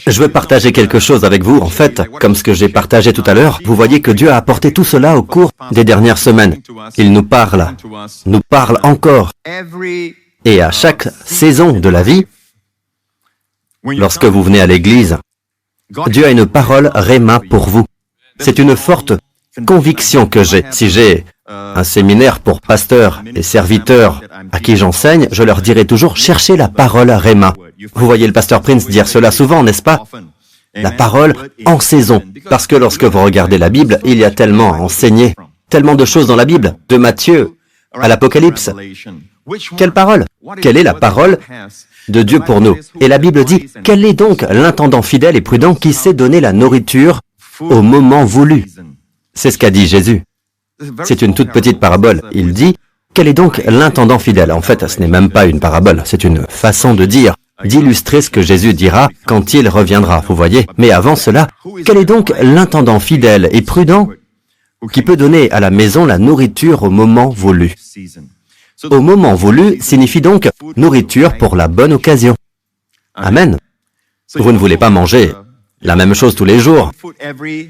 Je veux partager quelque chose avec vous. En fait, comme ce que j'ai partagé tout à l'heure, vous voyez que Dieu a apporté tout cela au cours des dernières semaines. Il nous parle encore. Et à chaque saison de la vie, lorsque vous venez à l'église, Dieu a une parole Réma pour vous. C'est une forte conviction que j'ai. Si j'ai un séminaire pour pasteurs et serviteurs à qui j'enseigne, je leur dirai toujours, cherchez la parole Réma. Vous voyez le pasteur Prince dire cela souvent, n'est-ce pas? La parole en saison. Parce que lorsque vous regardez la Bible, il y a tellement à enseigner, tellement de choses dans la Bible, de Matthieu à l'Apocalypse. Quelle parole? Quelle est la parole de Dieu pour nous? Et la Bible dit, quel est donc l'intendant fidèle et prudent qui sait donner la nourriture au moment voulu? C'est ce qu'a dit Jésus. C'est une toute petite parabole. Il dit, quel est donc l'intendant fidèle? En fait, ce n'est même pas une parabole, c'est une façon de dire, d'illustrer ce que Jésus dira quand il reviendra, vous voyez. Mais avant cela, quel est donc l'intendant fidèle et prudent qui peut donner à la maison la nourriture au moment voulu? Au moment voulu signifie donc nourriture pour la bonne occasion. Amen. Vous ne voulez pas manger la même chose tous les jours.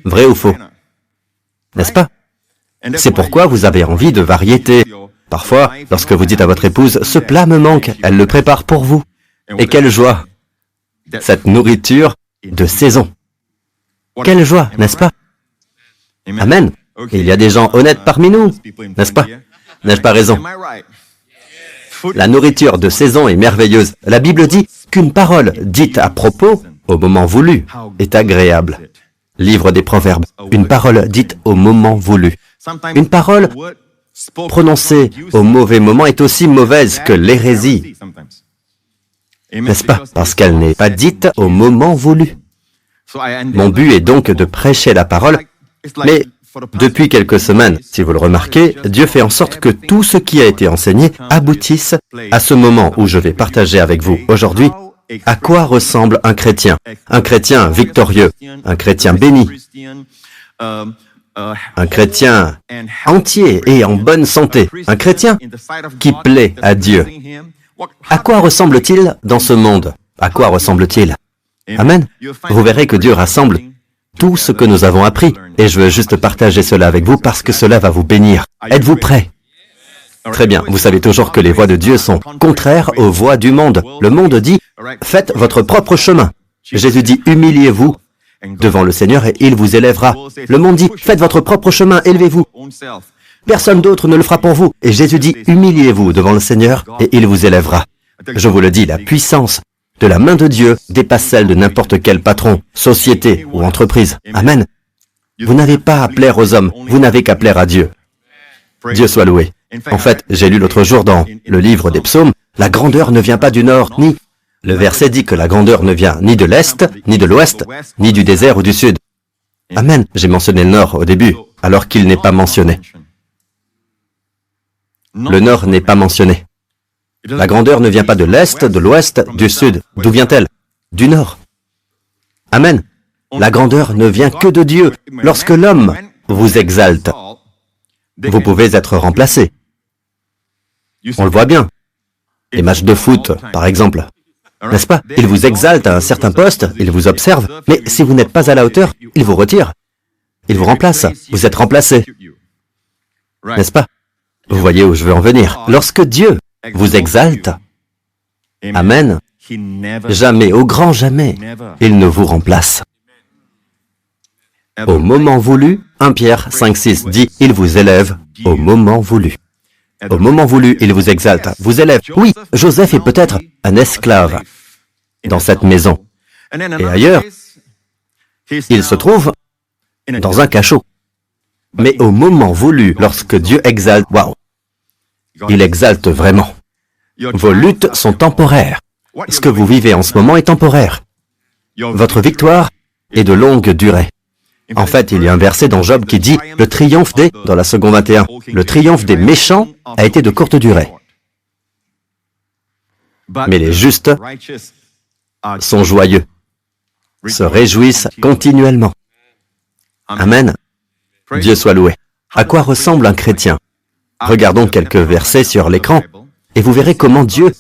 Vrai ou faux? N'est-ce pas? C'est pourquoi vous avez envie de variété. Parfois, lorsque vous dites à votre épouse, ce plat me manque, elle le prépare pour vous. Et quelle joie! Cette nourriture de saison. Quelle joie, n'est-ce pas? Amen. Il y a des gens honnêtes parmi nous, n'est-ce pas? N'ai-je pas raison? La nourriture de saison est merveilleuse. La Bible dit qu'une parole dite à propos, au moment voulu, est agréable. Livre des Proverbes. Une parole dite au moment voulu. Une parole prononcée au mauvais moment est aussi mauvaise que l'hérésie. N'est-ce pas? Parce qu'elle n'est pas dite au moment voulu. Mon but est donc de prêcher la parole, mais depuis quelques semaines, si vous le remarquez, Dieu fait en sorte que tout ce qui a été enseigné aboutisse à ce moment où je vais partager avec vous aujourd'hui à quoi ressemble un chrétien victorieux, un chrétien béni, un chrétien entier et en bonne santé, un chrétien qui plaît à Dieu. À quoi ressemble-t-il dans ce monde? À quoi ressemble-t-il? Amen. Vous verrez que Dieu rassemble tout ce que nous avons appris. Et je veux juste partager cela avec vous parce que cela va vous bénir. Êtes-vous prêts? Très bien. Vous savez toujours que les voies de Dieu sont contraires aux voies du monde. Le monde dit, faites votre propre chemin. Jésus dit, humiliez-vous devant le Seigneur et il vous élèvera. Le monde dit, faites votre propre chemin, élevez-vous. Personne d'autre ne le fera pour vous. Et Jésus dit, humiliez-vous devant le Seigneur et il vous élèvera. Je vous le dis, la puissance de la main de Dieu dépasse celle de n'importe quel patron, société ou entreprise. Amen. Vous n'avez pas à plaire aux hommes, vous n'avez qu'à plaire à Dieu. Dieu soit loué. En fait, j'ai lu l'autre jour dans le livre des psaumes, la grandeur ne vient pas du nord, ni... Le verset dit que la grandeur ne vient ni de l'est, ni de l'ouest, ni du désert ou du sud. Amen. J'ai mentionné le nord au début, alors qu'il n'est pas mentionné. Le nord n'est pas mentionné. La grandeur ne vient pas de l'est, de l'ouest, du sud. D'où vient-elle? Du nord. Amen. La grandeur ne vient que de Dieu. Lorsque l'homme vous exalte, vous pouvez être remplacé. On le voit bien. Les matchs de foot, par exemple. N'est-ce pas? Il vous exalte à un certain poste, il vous observe, mais si vous n'êtes pas à la hauteur, il vous retire. Il vous remplace. Vous êtes remplacé. N'est-ce pas? Vous voyez où je veux en venir. Lorsque Dieu vous exalte, amen, jamais, au grand jamais, il ne vous remplace. Au moment voulu, 1 Pierre 5,6 dit, il vous élève au moment voulu. Au moment voulu, il vous exalte, vous élève. Oui, Joseph est peut-être un esclave dans cette maison. Et ailleurs, il se trouve dans un cachot. Mais au moment voulu, lorsque Dieu exalte, waouh, il exalte vraiment. Vos luttes sont temporaires. Ce que vous vivez en ce moment est temporaire. Votre victoire est de longue durée. En fait, il y a un verset dans Job qui dit « Le triomphe des... » dans la seconde 21. « Le triomphe des méchants a été de courte durée. Mais les justes sont joyeux, se réjouissent continuellement. » Amen. Dieu soit loué. À quoi ressemble un chrétien? Regardons quelques versets sur l'écran et vous verrez comment Dieu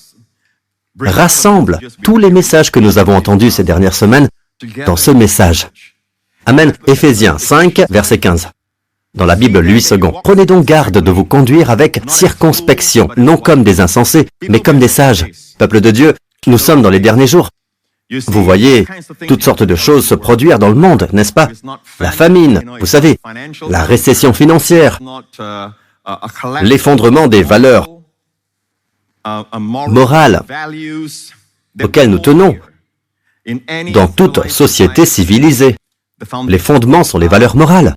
rassemble tous les messages que nous avons entendus ces dernières semaines dans ce message. Amen. Éphésiens 5, verset 15. Dans la Bible, 8 secondes. Prenez donc garde de vous conduire avec circonspection, non comme des insensés, mais comme des sages. Peuple de Dieu, nous sommes dans les derniers jours. Vous voyez toutes sortes de choses se produire dans le monde, n'est-ce pas? La famine, vous savez, la récession financière, l'effondrement des valeurs morales auxquelles nous tenons dans toute société civilisée. Les fondements sont les valeurs morales.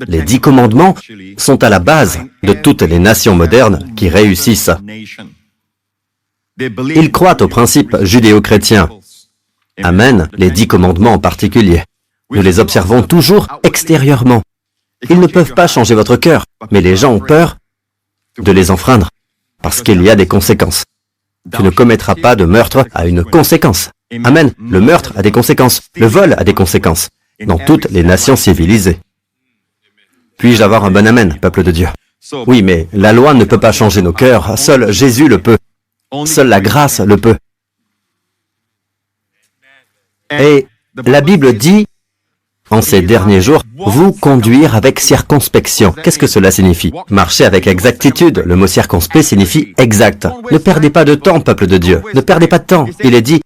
Les 10 commandements sont à la base de toutes les nations modernes qui réussissent. Ils croient aux principes judéo-chrétiens. Amen, les 10 commandements en particulier. Nous les observons toujours extérieurement. Ils ne peuvent pas changer votre cœur, mais les gens ont peur de les enfreindre, parce qu'il y a des conséquences. Tu ne commettras pas de meurtre à une conséquence. Amen, le meurtre a des conséquences, le vol a des conséquences, dans toutes les nations civilisées. Puis-je avoir un bon amen, peuple de Dieu? Oui, mais la loi ne peut pas changer nos cœurs, seul Jésus le peut. Seule la grâce le peut. Et la Bible dit, en ces derniers jours, vous conduire avec circonspection. Qu'est-ce que cela signifie? Marcher avec exactitude. Le mot circonspect signifie exact. Ne perdez pas de temps, peuple de Dieu. Ne perdez pas de temps. Il est dit,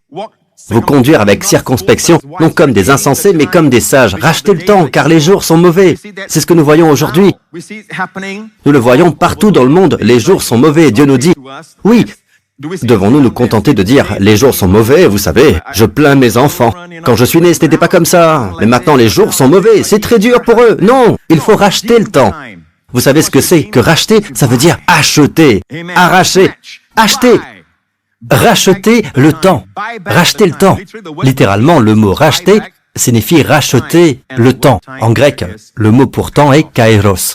vous conduire avec circonspection, non comme des insensés, mais comme des sages. Rachetez le temps, car les jours sont mauvais. C'est ce que nous voyons aujourd'hui. Nous le voyons partout dans le monde. Les jours sont mauvais. Dieu nous dit, oui, devons-nous nous contenter de dire, les jours sont mauvais, vous savez, je plains mes enfants. Quand je suis né, ce n'était pas comme ça. Mais maintenant, les jours sont mauvais, c'est très dur pour eux. Non, il faut racheter le temps. Vous savez ce que c'est que racheter? Ça veut dire acheter, arracher, acheter. Racheter le temps. Racheter le temps. Littéralement, le mot racheter signifie racheter le temps. En grec, le mot pour temps est kairos.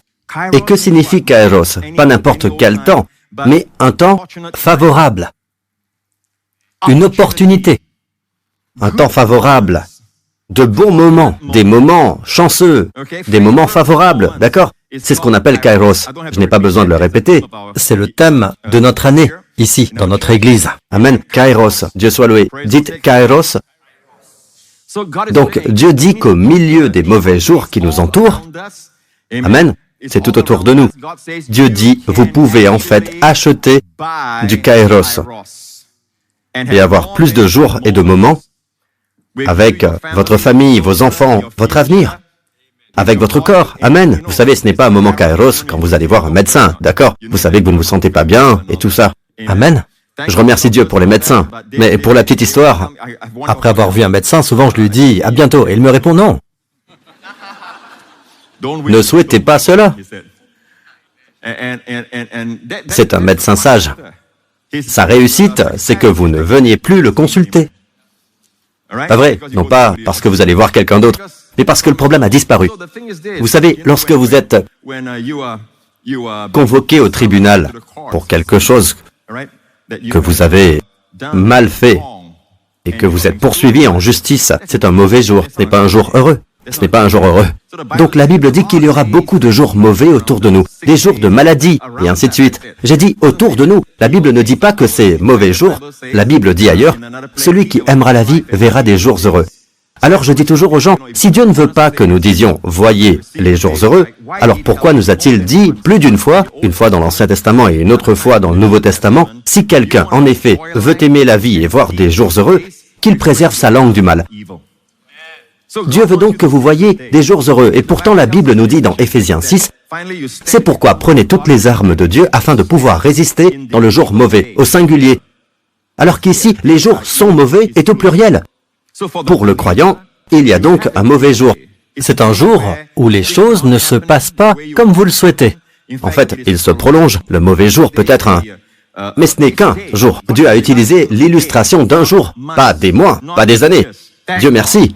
Et que signifie kairos? Pas n'importe quel temps, mais un temps favorable. Une opportunité. Un temps favorable. De bons moments. Des moments chanceux. Des moments favorables. D'accord? C'est ce qu'on appelle kairos. Je n'ai pas besoin de le répéter. C'est le thème de notre année, ici, dans notre église. Amen. Kairos. Dieu soit loué. Dites kairos. Donc, Dieu dit qu'au milieu des mauvais jours qui nous entourent, amen, c'est tout autour de nous. Dieu dit, vous pouvez en fait acheter du kairos et avoir plus de jours et de moments avec votre famille, vos enfants, votre avenir, avec votre corps. Amen. Vous savez, ce n'est pas un moment kairos quand vous allez voir un médecin, d'accord? Vous savez que vous ne vous sentez pas bien et tout ça. Amen. Je remercie Dieu pour les médecins. Mais pour la petite histoire, après avoir vu un médecin, souvent je lui dis « à bientôt » et il me répond « non ». Ne souhaitez pas cela. C'est un médecin sage. Sa réussite, c'est que vous ne veniez plus le consulter. Pas vrai, non pas parce que vous allez voir quelqu'un d'autre, mais parce que le problème a disparu. Vous savez, lorsque vous êtes convoqué au tribunal pour quelque chose que vous avez mal fait et que vous êtes poursuivi en justice, c'est un mauvais jour, ce n'est pas un jour heureux. Ce n'est pas un jour heureux. Donc la Bible dit qu'il y aura beaucoup de jours mauvais autour de nous, des jours de maladie, et ainsi de suite. J'ai dit autour de nous. La Bible ne dit pas que c'est mauvais jours. La Bible dit ailleurs, celui qui aimera la vie verra des jours heureux. Alors je dis toujours aux gens, si Dieu ne veut pas que nous disions « voyez les jours heureux », alors pourquoi nous a-t-il dit plus d'une fois, une fois dans l'Ancien Testament et une autre fois dans le Nouveau Testament, si quelqu'un, en effet, veut aimer la vie et voir des jours heureux, qu'il préserve sa langue du mal. Dieu veut donc que vous voyiez des jours heureux, et pourtant la Bible nous dit dans Éphésiens 6, « C'est pourquoi prenez toutes les armes de Dieu afin de pouvoir résister dans le jour mauvais, au singulier. » Alors qu'ici, les jours sont mauvais est au pluriel. Pour le croyant, il y a donc un mauvais jour. C'est un jour où les choses ne se passent pas comme vous le souhaitez. En fait, il se prolonge. Le mauvais jour peut être un... Mais ce n'est qu'un jour. Dieu a utilisé l'illustration d'un jour, pas des mois, pas des années. Dieu merci.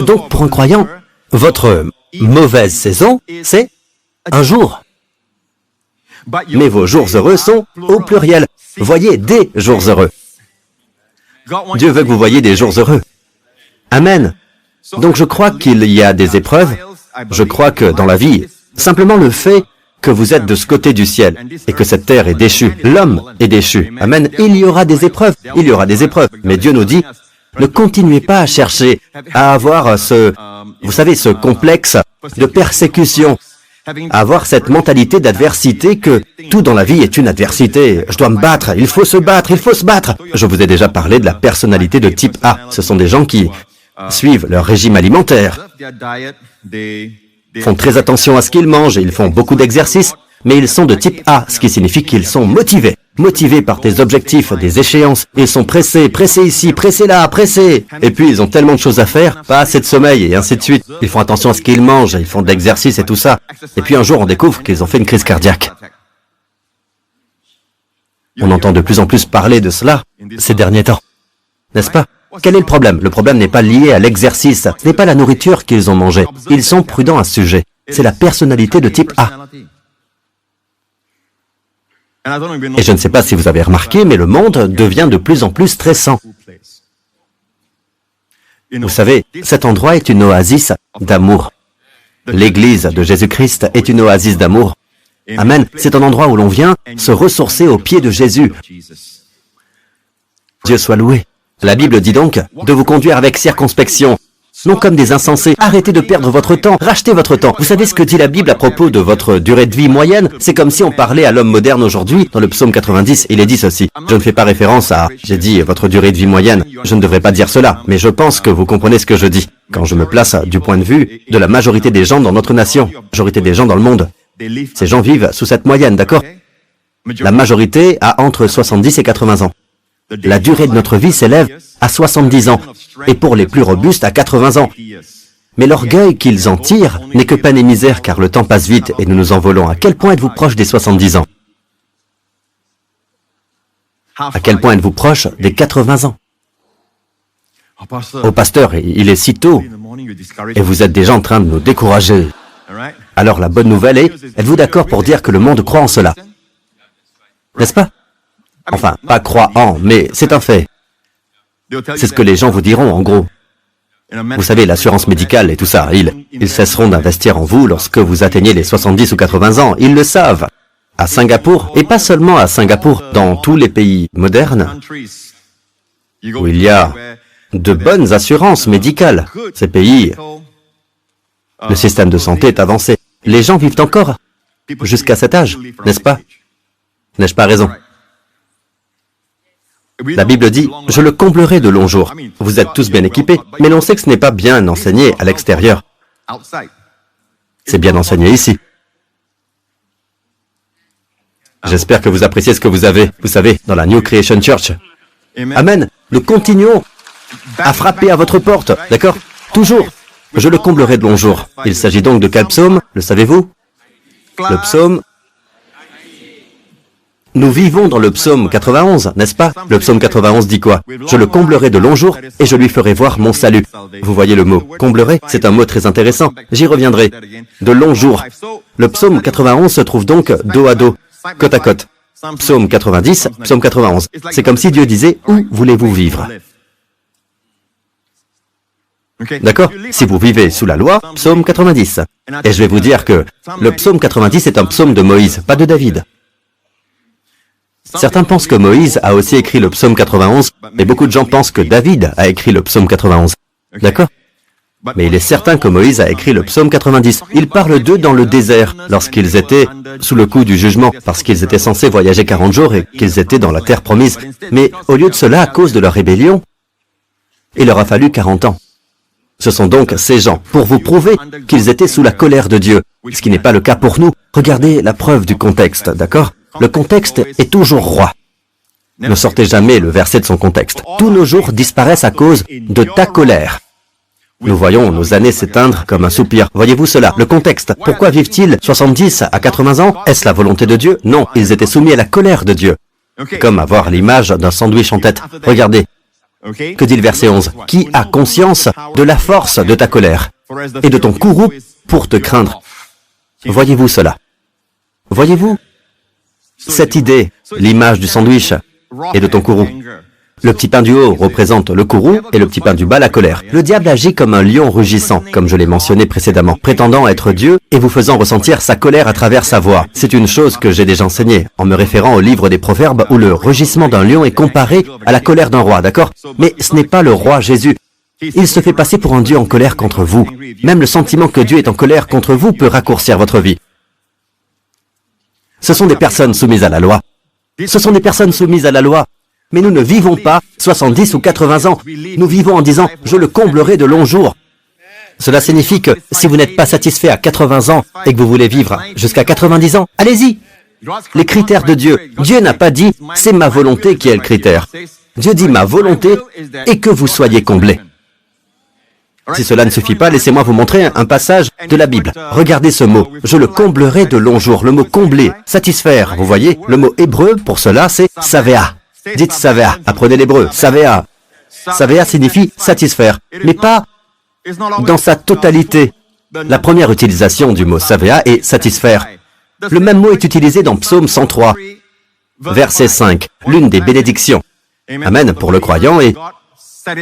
Donc, pour un croyant, votre mauvaise saison, c'est un jour. Mais vos jours heureux sont au pluriel. Voyez des jours heureux. Dieu veut que vous voyiez des jours heureux. Amen. Donc je crois qu'il y a des épreuves. Je crois que dans la vie, simplement le fait que vous êtes de ce côté du ciel et que cette terre est déchue. L'homme est déchu. Amen. Il y aura des épreuves. Il y aura des épreuves. Mais Dieu nous dit, ne continuez pas à chercher, à avoir vous savez, ce complexe de persécution, à avoir cette mentalité d'adversité que tout dans la vie est une adversité. Je dois me battre, il faut se battre, il faut se battre. Je vous ai déjà parlé de la personnalité de type A. Ce sont des gens qui suivent leur régime alimentaire, font très attention à ce qu'ils mangent et ils font beaucoup d'exercices, mais ils sont de type A, ce qui signifie qu'ils sont motivés. Motivés par des objectifs, des échéances. Ils sont pressés, pressés ici, pressés là, pressés. Et puis ils ont tellement de choses à faire, pas assez de sommeil et ainsi de suite. Ils font attention à ce qu'ils mangent, ils font de l'exercice et tout ça. Et puis un jour on découvre qu'ils ont fait une crise cardiaque. On entend de plus en plus parler de cela ces derniers temps. N'est-ce pas? Quel est le problème? Le problème n'est pas lié à l'exercice, ce n'est pas la nourriture qu'ils ont mangée. Ils sont prudents à ce sujet. C'est la personnalité de type A. Et je ne sais pas si vous avez remarqué, mais le monde devient de plus en plus stressant. Vous savez, cet endroit est une oasis d'amour. L'Église de Jésus-Christ est une oasis d'amour. Amen. C'est un endroit où l'on vient se ressourcer aux pieds de Jésus. Dieu soit loué. La Bible dit donc de vous conduire avec circonspection, non comme des insensés. Arrêtez de perdre votre temps, rachetez votre temps. Vous savez ce que dit la Bible à propos de votre durée de vie moyenne? C'est comme si on parlait à l'homme moderne aujourd'hui. Dans le psaume 90, il est dit ceci. Je ne fais pas référence à, j'ai dit votre durée de vie moyenne. Je ne devrais pas dire cela, mais je pense que vous comprenez ce que je dis. Quand je me place du point de vue de la majorité des gens dans notre nation, majorité des gens dans le monde, ces gens vivent sous cette moyenne, d'accord? La majorité a entre 70 et 80 ans. La durée de notre vie s'élève à 70 ans, et pour les plus robustes à 80 ans. Mais l'orgueil qu'ils en tirent n'est que peine et misère, car le temps passe vite et nous nous envolons. À quel point êtes-vous proche des 70 ans? À quel point êtes-vous proche des 80 ans? Oh pasteur, il est si tôt, et vous êtes déjà en train de nous décourager. Alors la bonne nouvelle est, êtes-vous d'accord pour dire que le monde croit en cela? N'est-ce pas? Enfin, pas croit en, mais c'est un fait. C'est ce que les gens vous diront, en gros. Vous savez, l'assurance médicale et tout ça, ils cesseront d'investir en vous lorsque vous atteignez les 70 ou 80 ans. Ils le savent. À Singapour, et pas seulement à Singapour, dans tous les pays modernes, où il y a de bonnes assurances médicales. Ces pays, le système de santé est avancé. Les gens vivent encore jusqu'à cet âge, n'est-ce pas? N'ai-je pas raison? La Bible dit, « Je le comblerai de longs jours ». Vous êtes tous bien équipés, mais l'on sait que ce n'est pas bien enseigné à l'extérieur. C'est bien enseigné ici. J'espère que vous appréciez ce que vous avez, vous savez, dans la New Creation Church. Amen. Nous continuons à frapper à votre porte, d'accord? Toujours. Je le comblerai de longs jours. Il s'agit donc de quel psaume? Le savez-vous? Le psaume... Nous vivons dans le psaume 91, n'est-ce pas? Le psaume 91 dit quoi? Je le comblerai de longs jours et je lui ferai voir mon salut. Vous voyez le mot comblerai? C'est un mot très intéressant. J'y reviendrai. De longs jours. Le psaume 91 se trouve donc dos à dos, côte à côte. Psaume 90, psaume 91. C'est comme si Dieu disait, où voulez-vous vivre? D'accord? Si vous vivez sous la loi, psaume 90. Et je vais vous dire que le psaume 90 est un psaume de Moïse, pas de David. Certains pensent que Moïse a aussi écrit le psaume 91, mais beaucoup de gens pensent que David a écrit le psaume 91. D'accord? Mais il est certain que Moïse a écrit le psaume 90. Il parle d'eux dans le désert, lorsqu'ils étaient sous le coup du jugement, parce qu'ils étaient censés voyager 40 jours et qu'ils étaient dans la terre promise. Mais au lieu de cela, à cause de leur rébellion, il leur a fallu 40 ans. Ce sont donc ces gens, pour vous prouver qu'ils étaient sous la colère de Dieu, ce qui n'est pas le cas pour nous. Regardez la preuve du contexte, d'accord? Le contexte est toujours roi. Ne sortez jamais le verset de son contexte. Tous nos jours disparaissent à cause de ta colère. Nous voyons nos années s'éteindre comme un soupir. Voyez-vous cela? Le contexte. Pourquoi vivent-ils 70 à 80 ans? Est-ce la volonté de Dieu? Non, ils étaient soumis à la colère de Dieu. Comme avoir l'image d'un sandwich en tête. Regardez. Que dit le verset 11? Qui a conscience de la force de ta colère et de ton courroux pour te craindre? Voyez-vous cela? Voyez-vous cette idée, l'image du sandwich et de ton courroux? Le petit pain du haut représente le courroux et le petit pain du bas la colère. Le diable agit comme un lion rugissant, comme je l'ai mentionné précédemment, prétendant être Dieu et vous faisant ressentir sa colère à travers sa voix. C'est une chose que j'ai déjà enseignée, en me référant au livre des Proverbes où le rugissement d'un lion est comparé à la colère d'un roi, d'accord? Mais ce n'est pas le roi Jésus. Il se fait passer pour un Dieu en colère contre vous. Même le sentiment que Dieu est en colère contre vous peut raccourcir votre vie. Ce sont des personnes soumises à la loi. Ce sont des personnes soumises à la loi. Mais nous ne vivons pas 70 ou 80 ans. Nous vivons en disant « je le comblerai de longs jours ». Cela signifie que si vous n'êtes pas satisfait à 80 ans et que vous voulez vivre jusqu'à 90 ans, allez-y. Les critères de Dieu. Dieu n'a pas dit « c'est ma volonté qui est le critère ». Dieu dit « ma volonté est que vous soyez comblés ». Si cela ne suffit pas, laissez-moi vous montrer un passage de la Bible. Regardez ce mot. « Je le comblerai de longs jours ». Le mot « combler », « satisfaire ». Vous voyez, le mot hébreu pour cela, c'est « savea ». Dites savea, apprenez l'hébreu, savea. Savea signifie satisfaire, mais pas dans sa totalité. La première utilisation du mot savea est satisfaire. Le même mot est utilisé dans Psaume 103, verset 5, l'une des bénédictions. Amen pour le croyant et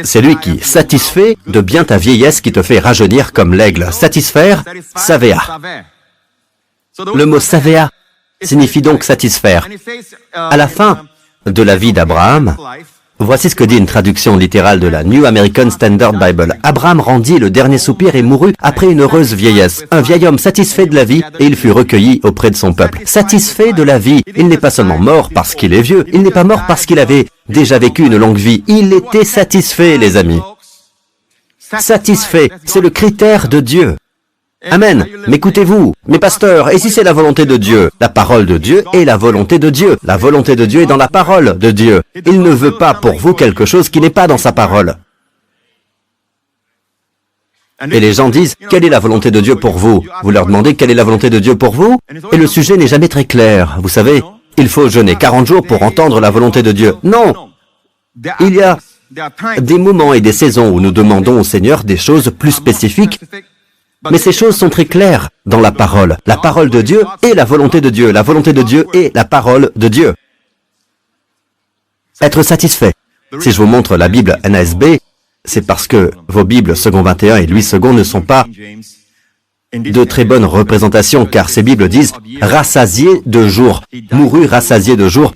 c'est lui qui satisfait de bien ta vieillesse qui te fait rajeunir comme l'aigle. Satisfaire, savea. Le mot savea signifie donc satisfaire. À la fin de la vie d'Abraham, voici ce que dit une traduction littérale de la New American Standard Bible. Abraham rendit le dernier soupir et mourut après une heureuse vieillesse. Un vieil homme satisfait de la vie et il fut recueilli auprès de son peuple. Satisfait de la vie. Il n'est pas seulement mort parce qu'il est vieux, il n'est pas mort parce qu'il avait déjà vécu une longue vie. Il était satisfait, les amis. Satisfait, c'est le critère de Dieu. Amen. M'écoutez-vous, mes pasteurs, et si c'est la volonté de Dieu, la parole de Dieu est la volonté de Dieu. La volonté de Dieu est dans la parole de Dieu. Il ne veut pas pour vous quelque chose qui n'est pas dans sa parole. Et les gens disent, quelle est la volonté de Dieu pour vous? Vous leur demandez, quelle est la volonté de Dieu pour vous? Et le sujet n'est jamais très clair. Vous savez, il faut jeûner 40 jours pour entendre la volonté de Dieu. Non! Il y a des moments et des saisons où nous demandons au Seigneur des choses plus spécifiques. Mais ces choses sont très claires dans la parole. La parole de Dieu est la volonté de Dieu. La volonté de Dieu est la parole de Dieu. Être satisfait. Si je vous montre la Bible NASB, c'est parce que vos Bibles Second 21 et Louis II ne sont pas de très bonnes représentations, car ces Bibles disent « rassasié de jours »,« mourut rassasié de jours »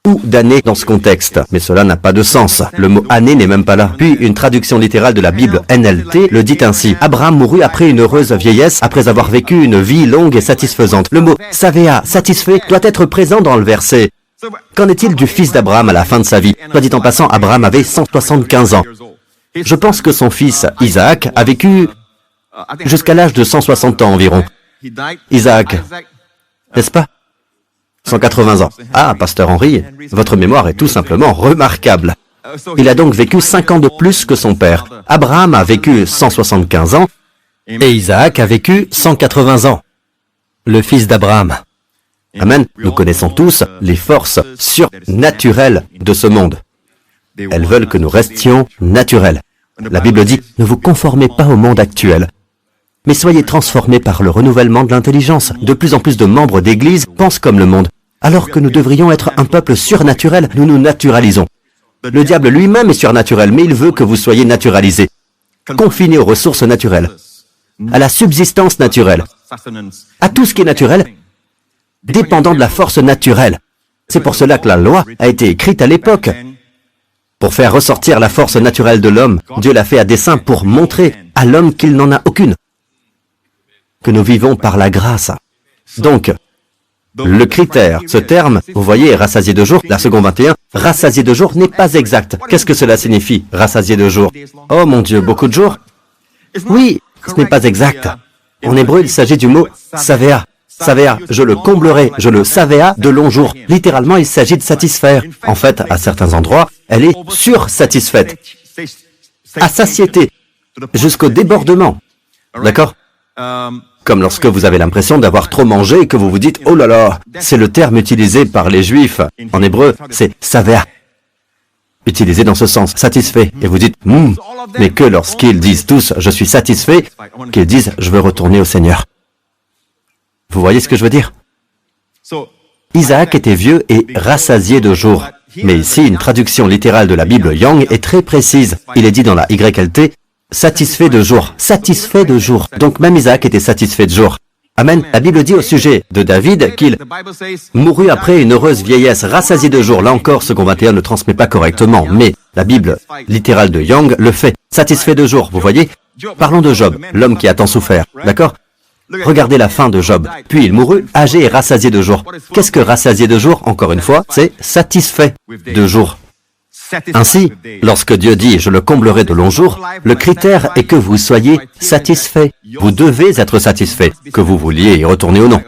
ou d'années dans ce contexte. Mais cela n'a pas de sens. Le mot « année » n'est même pas là. Puis, une traduction littérale de la Bible NLT le dit ainsi. Abraham mourut après une heureuse vieillesse, après avoir vécu une vie longue et satisfaisante. Le mot « savea », satisfait, doit être présent dans le verset. Qu'en est-il du fils d'Abraham à la fin de sa vie? Soit dit en passant, Abraham avait 175 ans. Je pense que son fils, Isaac, a vécu jusqu'à l'âge de 160 ans environ. Isaac, n'est-ce pas? 180 ans. Ah, pasteur Henry, votre mémoire est tout simplement remarquable. Il a donc vécu 5 ans de plus que son père. Abraham a vécu 175 ans et Isaac a vécu 180 ans. Le fils d'Abraham. Amen. Nous connaissons tous les forces surnaturelles de ce monde. Elles veulent que nous restions naturels. La Bible dit, ne vous conformez pas au monde actuel, mais soyez transformés par le renouvellement de l'intelligence. De plus en plus de membres d'Église pensent comme le monde. Alors que nous devrions être un peuple surnaturel, nous nous naturalisons. Le diable lui-même est surnaturel, mais il veut que vous soyez naturalisés, confinés aux ressources naturelles, à la subsistance naturelle, à tout ce qui est naturel, dépendant de la force naturelle. C'est pour cela que la loi a été écrite à l'époque. Pour faire ressortir la force naturelle de l'homme, Dieu l'a fait à dessein pour montrer à l'homme qu'il n'en a aucune. Que nous vivons par la grâce. Donc, le critère, ce terme, vous voyez, rassasié de jour, la seconde 21, rassasié de jour n'est pas exact. Qu'est-ce que cela signifie, rassasié de jour? Oh mon Dieu, beaucoup de jours? Oui, ce n'est pas exact. En hébreu, il s'agit du mot savea. Savea, je le comblerai, je le savea de longs jours. Littéralement, il s'agit de satisfaire. En fait, à certains endroits, elle est sursatisfaite. À satiété, jusqu'au débordement. D'accord? Comme lorsque vous avez l'impression d'avoir trop mangé et que vous vous dites « Oh là là !» C'est le terme utilisé par les Juifs. En hébreu, c'est « savea ». Utilisé dans ce sens, satisfait. Et vous dites « mais que lorsqu'ils disent tous « je suis satisfait », qu'ils disent « je veux retourner au Seigneur ». Vous voyez ce que je veux dire? Isaac était vieux et rassasié de jours. Mais ici, une traduction littérale de la Bible Young est très précise. Il est dit dans la YLT, satisfait de jour, satisfait de jour. Donc même Isaac était satisfait de jour. Amen. La Bible dit au sujet de David qu'il mourut après une heureuse vieillesse, rassasié de jour. Là encore, second 21 ne transmet pas correctement, mais la Bible littérale de Young le fait. Satisfait de jour, vous voyez? Parlons de Job, l'homme qui a tant souffert, d'accord? Regardez la fin de Job. Puis il mourut, âgé et rassasié de jour. Qu'est-ce que rassasié de jour? Encore une fois, c'est satisfait de jour. Ainsi, lorsque Dieu dit « je le comblerai de longs jours », le critère est que vous soyez satisfait. Vous devez être satisfait, que vous vouliez y retourner ou non.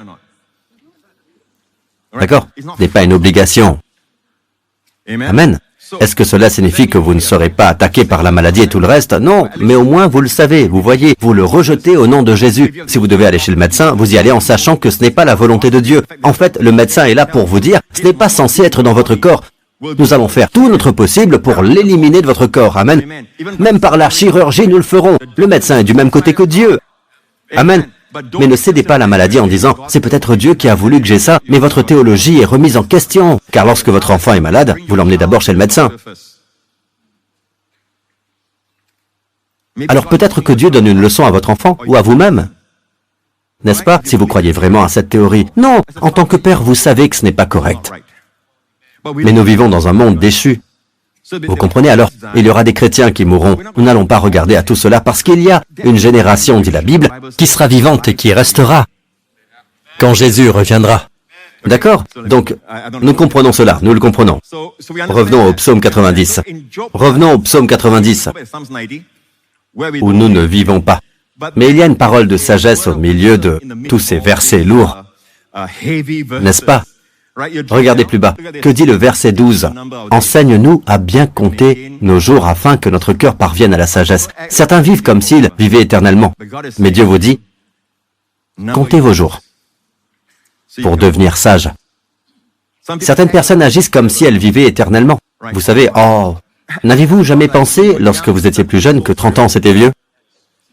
D'accord? Ce n'est pas une obligation. Amen. Est-ce que cela signifie que vous ne serez pas attaqué par la maladie et tout le reste? Non, mais au moins vous le savez, vous voyez, vous le rejetez au nom de Jésus. Si vous devez aller chez le médecin, vous y allez en sachant que ce n'est pas la volonté de Dieu. En fait, le médecin est là pour vous dire, ce n'est pas censé être dans votre corps. Nous allons faire tout notre possible pour l'éliminer de votre corps. Amen. Même par la chirurgie, nous le ferons. Le médecin est du même côté que Dieu. Amen. Mais ne cédez pas à la maladie en disant « c'est peut-être Dieu qui a voulu que j'ai ça », mais votre théologie est remise en question. Car lorsque votre enfant est malade, vous l'emmenez d'abord chez le médecin. Alors peut-être que Dieu donne une leçon à votre enfant, ou à vous-même. N'est-ce pas, si vous croyez vraiment à cette théorie? Non, en tant que père, vous savez que ce n'est pas correct. Mais nous vivons dans un monde déchu. Vous comprenez alors? Il y aura des chrétiens qui mourront. Nous n'allons pas regarder à tout cela parce qu'il y a une génération, dit la Bible, qui sera vivante et qui restera quand Jésus reviendra. D'accord? Donc, nous comprenons cela, nous le comprenons. Revenons au psaume 90. Revenons au psaume 90, où nous ne vivons pas. Mais il y a une parole de sagesse au milieu de tous ces versets lourds, n'est-ce pas? Regardez plus bas. Que dit le verset 12? Enseigne-nous à bien compter nos jours afin que notre cœur parvienne à la sagesse. Certains vivent comme s'ils vivaient éternellement. Mais Dieu vous dit, comptez vos jours pour devenir sages. Certaines personnes agissent comme si elles vivaient éternellement. Vous savez, oh, n'avez-vous jamais pensé, lorsque vous étiez plus jeune, que 30 ans c'était vieux?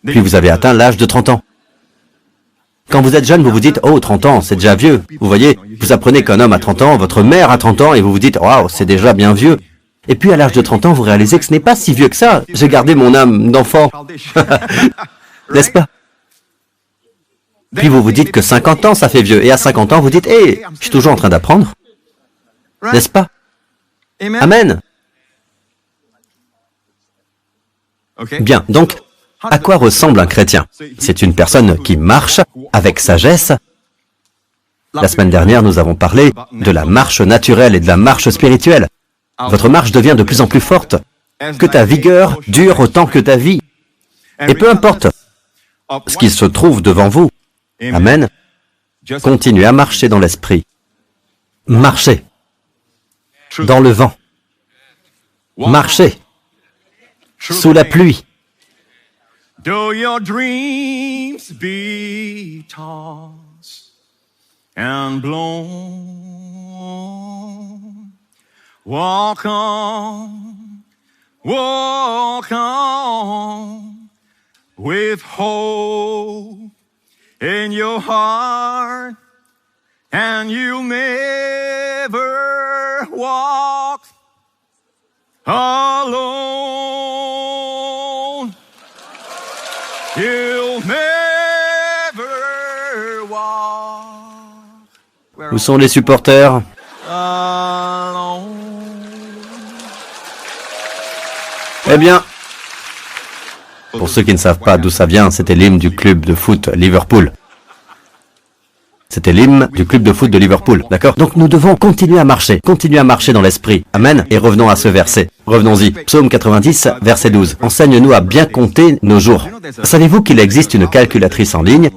Puis vous avez atteint l'âge de 30 ans. Quand vous êtes jeune, vous vous dites, oh, 30 ans, c'est déjà vieux. Vous voyez, vous apprenez qu'un homme a 30 ans, votre mère a 30 ans, et vous vous dites, waouh, c'est déjà bien vieux. Et puis à l'âge de 30 ans, vous réalisez que ce n'est pas si vieux que ça. J'ai gardé mon âme d'enfant. N'est-ce pas? Puis vous vous dites que 50 ans, ça fait vieux. Et à 50 ans, vous dites, hé, je suis toujours en train d'apprendre. N'est-ce pas? Amen. Bien, donc, à quoi ressemble un chrétien? C'est une personne qui marche avec sagesse. La semaine dernière, nous avons parlé de la marche naturelle et de la marche spirituelle. Votre marche devient de plus en plus forte. Que ta vigueur dure autant que ta vie. Et peu importe ce qui se trouve devant vous. Amen. Continuez à marcher dans l'esprit. Marchez dans le vent. Marchez sous la pluie. Though your dreams be tossed and blown, walk on with hope in your heart, and you'll never walk alone. You'll never walk. Où sont les supporters? Alone. Eh bien, pour ceux qui ne savent pas d'où ça vient, c'était l'hymne du club de foot Liverpool. C'était l'hymne du club de foot de Liverpool, d'accord? Donc nous devons continuer à marcher dans l'esprit. Amen. Et revenons à ce verset. Revenons-y. Psaume 90, verset 12. Enseigne-nous à bien compter nos jours. Savez-vous qu'il existe une calculatrice en ligne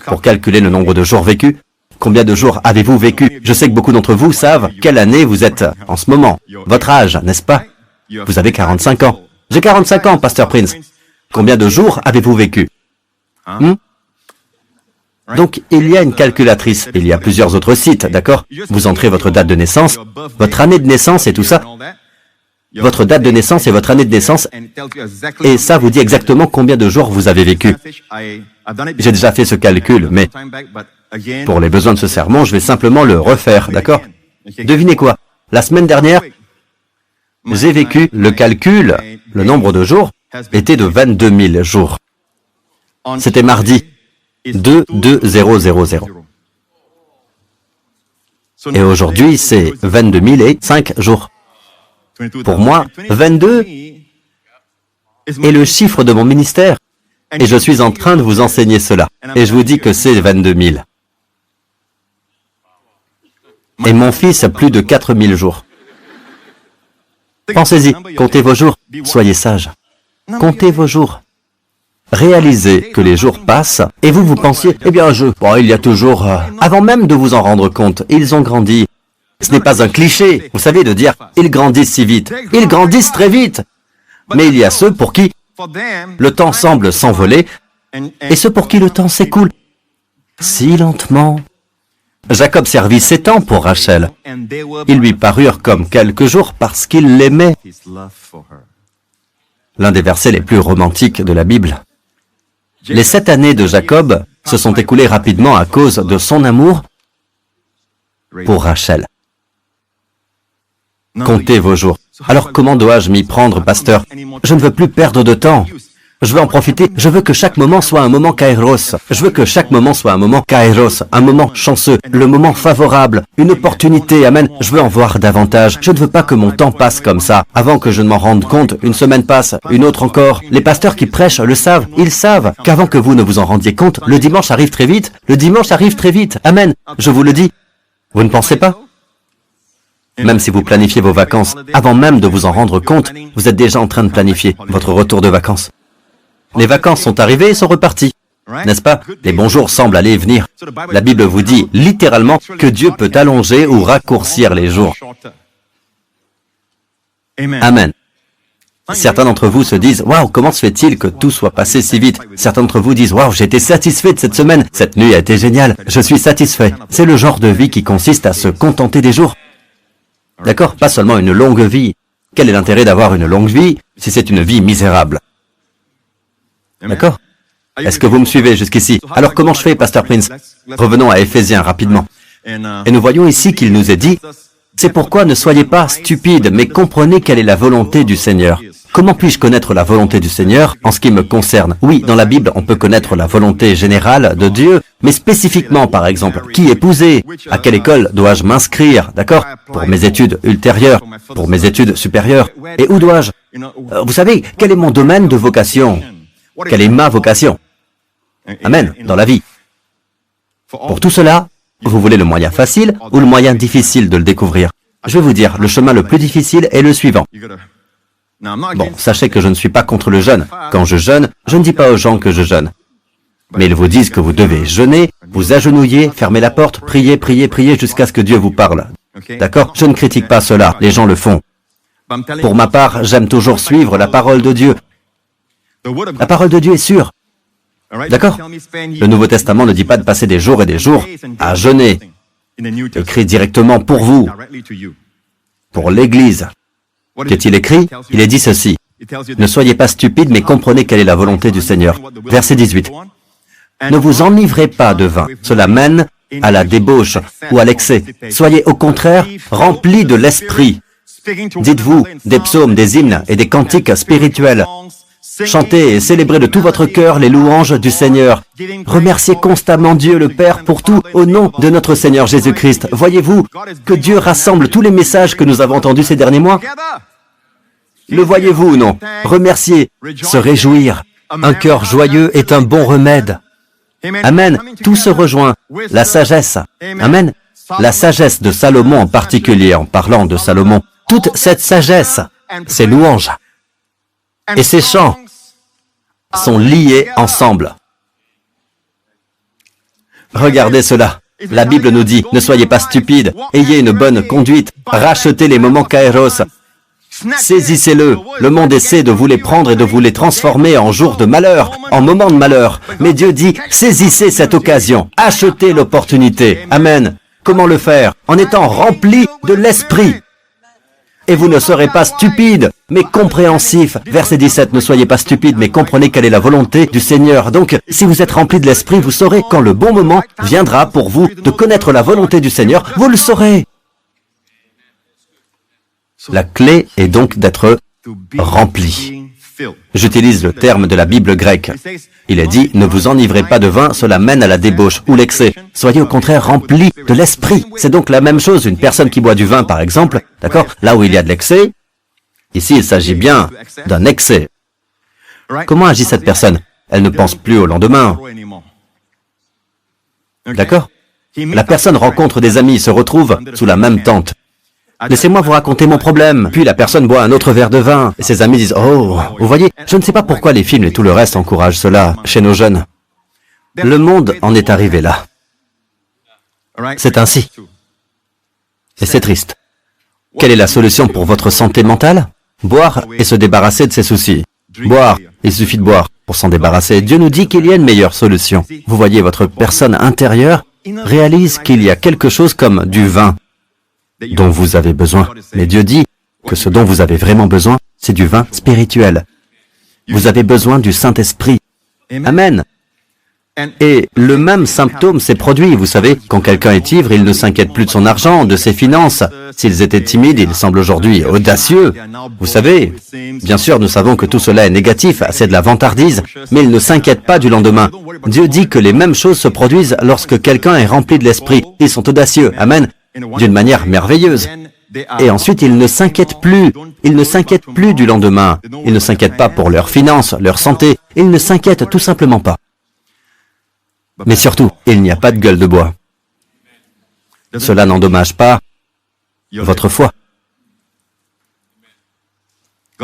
pour calculer le nombre de jours vécus? Combien de jours avez-vous vécu? Je sais que beaucoup d'entre vous savent quelle année vous êtes en ce moment. Votre âge, n'est-ce pas? Vous avez 45 ans. J'ai 45 ans, Pasteur Prince. Combien de jours avez-vous vécu? Donc, il y a une calculatrice. Il y a plusieurs autres sites, d'accord? Vous entrez votre date de naissance, votre année de naissance et tout ça. Votre date de naissance et votre année de naissance. Et ça vous dit exactement combien de jours vous avez vécu. J'ai déjà fait ce calcul, mais pour les besoins de ce sermon, je vais simplement le refaire, d'accord? Devinez quoi? La semaine dernière, j'ai vécu le calcul, le nombre de jours était de 22 000 jours. C'était mardi 2-2-0-0-0. Et aujourd'hui, c'est 22 005 jours. Pour moi, 22 est le chiffre de mon ministère. Et je suis en train de vous enseigner cela. Et je vous dis que c'est 22 000. Et mon fils a plus de 4 000 jours. Pensez-y, comptez vos jours, soyez sages. Comptez vos jours. Réalisez que les jours passent, et vous pensiez, eh bien, il y a toujours... Avant même de vous en rendre compte, ils ont grandi. Ce n'est pas un cliché, vous savez, de dire, ils grandissent si vite. Ils grandissent très vite. Mais il y a ceux pour qui le temps semble s'envoler, et ceux pour qui le temps s'écoule si lentement. Jacob servit 7 ans pour Rachel. Ils lui parurent comme quelques jours parce qu'il l'aimait. L'un des versets les plus romantiques de la Bible. Les 7 années de Jacob se sont écoulées rapidement à cause de son amour pour Rachel. Comptez vos jours. Alors comment dois-je m'y prendre, pasteur? Je ne veux plus perdre de temps. Je veux en profiter. Je veux que chaque moment soit un moment kairos. Je veux que chaque moment soit un moment kairos, un moment chanceux, le moment favorable, une opportunité, amen. Je veux en voir davantage. Je ne veux pas que mon temps passe comme ça. Avant que je ne m'en rende compte, une semaine passe, une autre encore. Les pasteurs qui prêchent le savent. Ils savent qu'avant que vous ne vous en rendiez compte, le dimanche arrive très vite. Le dimanche arrive très vite. Amen. Je vous le dis. Vous ne pensez pas? Même si vous planifiez vos vacances, avant même de vous en rendre compte, vous êtes déjà en train de planifier votre retour de vacances. Les vacances sont arrivées et sont reparties. N'est-ce pas? Les bons jours semblent aller et venir. La Bible vous dit littéralement que Dieu peut allonger ou raccourcir les jours. Amen. Certains d'entre vous se disent, waouh, comment se fait-il que tout soit passé si vite? Certains d'entre vous disent, waouh, j'ai été satisfait de cette semaine. Cette nuit a été géniale. Je suis satisfait. C'est le genre de vie qui consiste à se contenter des jours. D'accord? Pas seulement une longue vie. Quel est l'intérêt d'avoir une longue vie si c'est une vie misérable? D'accord? Est-ce que vous me suivez jusqu'ici? Alors comment je fais, Pasteur Prince? Revenons à Éphésiens rapidement. Et nous voyons ici qu'il nous est dit, c'est pourquoi ne soyez pas stupides, mais comprenez quelle est la volonté du Seigneur. Comment puis-je connaître la volonté du Seigneur en ce qui me concerne? Oui, dans la Bible, on peut connaître la volonté générale de Dieu, mais spécifiquement, par exemple, qui épouser? À quelle école dois-je m'inscrire? D'accord? Pour mes études ultérieures, pour mes études supérieures. Et où dois-je? Vous savez, quel est mon domaine de vocation? Quelle est ma vocation? Amen, dans la vie. Pour tout cela, vous voulez le moyen facile ou le moyen difficile de le découvrir? Je vais vous dire, le chemin le plus difficile est le suivant. Bon, sachez que je ne suis pas contre le jeûne. Quand je jeûne, je ne dis pas aux gens que je jeûne. Mais ils vous disent que vous devez jeûner, vous agenouiller, fermer la porte, prier, prier, prier jusqu'à ce que Dieu vous parle. D'accord? Je ne critique pas cela, les gens le font. Pour ma part, j'aime toujours suivre la parole de Dieu. La parole de Dieu est sûre. D'accord? Le Nouveau Testament ne dit pas de passer des jours et des jours à jeûner. Écrit directement pour vous, pour l'Église. Qu'est-il écrit? Il est dit ceci. Ne soyez pas stupides, mais comprenez quelle est la volonté du Seigneur. Verset 18. Ne vous enivrez pas de vin. Cela mène à la débauche ou à l'excès. Soyez au contraire remplis de l'Esprit. Dites-vous des psaumes, des hymnes et des cantiques spirituels. Chantez et célébrez de tout votre cœur les louanges du Seigneur. Remerciez constamment Dieu le Père pour tout au nom de notre Seigneur Jésus-Christ. Voyez-vous que Dieu rassemble tous les messages que nous avons entendus ces derniers mois? Le voyez-vous ou non? Remercier, se réjouir. Un cœur joyeux est un bon remède. Amen. Tout se rejoint. La sagesse. Amen. La sagesse de Salomon en particulier, en parlant de Salomon. Toute cette sagesse, ces louanges et ces chants sont liés ensemble. Regardez cela. La Bible nous dit, ne soyez pas stupides, ayez une bonne conduite, rachetez les moments kairos, saisissez-le. Le monde essaie de vous les prendre et de vous les transformer en jours de malheur, en moments de malheur. Mais Dieu dit, saisissez cette occasion, achetez l'opportunité. Amen. Comment le faire? En étant rempli de l'Esprit. Et vous ne serez pas stupides, mais compréhensifs. Verset 17, ne soyez pas stupides, mais comprenez quelle est la volonté du Seigneur. Donc, si vous êtes remplis de l'Esprit, vous saurez quand le bon moment viendra pour vous de connaître la volonté du Seigneur, vous le saurez. La clé est donc d'être rempli. J'utilise le terme de la Bible grecque. Il est dit, ne vous enivrez pas de vin, cela mène à la débauche ou l'excès. Soyez au contraire remplis de l'esprit. C'est donc la même chose, une personne qui boit du vin par exemple, d'accord, là où il y a de l'excès, ici il s'agit bien d'un excès. Comment agit cette personne? Elle ne pense plus au lendemain. D'accord? La personne rencontre des amis, se retrouve sous la même tente. Laissez-moi vous raconter mon problème. Puis la personne boit un autre verre de vin. Et ses amis disent, oh, vous voyez, je ne sais pas pourquoi les films et tout le reste encouragent cela chez nos jeunes. Le monde en est arrivé là. C'est ainsi. Et c'est triste. Quelle est la solution pour votre santé mentale? Boire et se débarrasser de ses soucis. Boire, il suffit de boire pour s'en débarrasser. Dieu nous dit qu'il y a une meilleure solution. Vous voyez, votre personne intérieure réalise qu'il y a quelque chose comme du vin dont vous avez besoin. Mais Dieu dit que ce dont vous avez vraiment besoin, c'est du vin spirituel. Vous avez besoin du Saint-Esprit. Amen. Et le même symptôme s'est produit. Vous savez, quand quelqu'un est ivre, il ne s'inquiète plus de son argent, de ses finances. S'ils étaient timides, ils semblent aujourd'hui audacieux. Vous savez, bien sûr, nous savons que tout cela est négatif, c'est de la vantardise, mais ils ne s'inquiètent pas du lendemain. Dieu dit que les mêmes choses se produisent lorsque quelqu'un est rempli de l'Esprit. Ils sont audacieux. Amen. D'une manière merveilleuse. Et ensuite, ils ne s'inquiètent plus. Ils ne s'inquiètent plus du lendemain. Ils ne s'inquiètent pas pour leurs finances, leur santé. Ils ne s'inquiètent tout simplement pas. Mais surtout, il n'y a pas de gueule de bois. Cela n'endommage pas votre foi.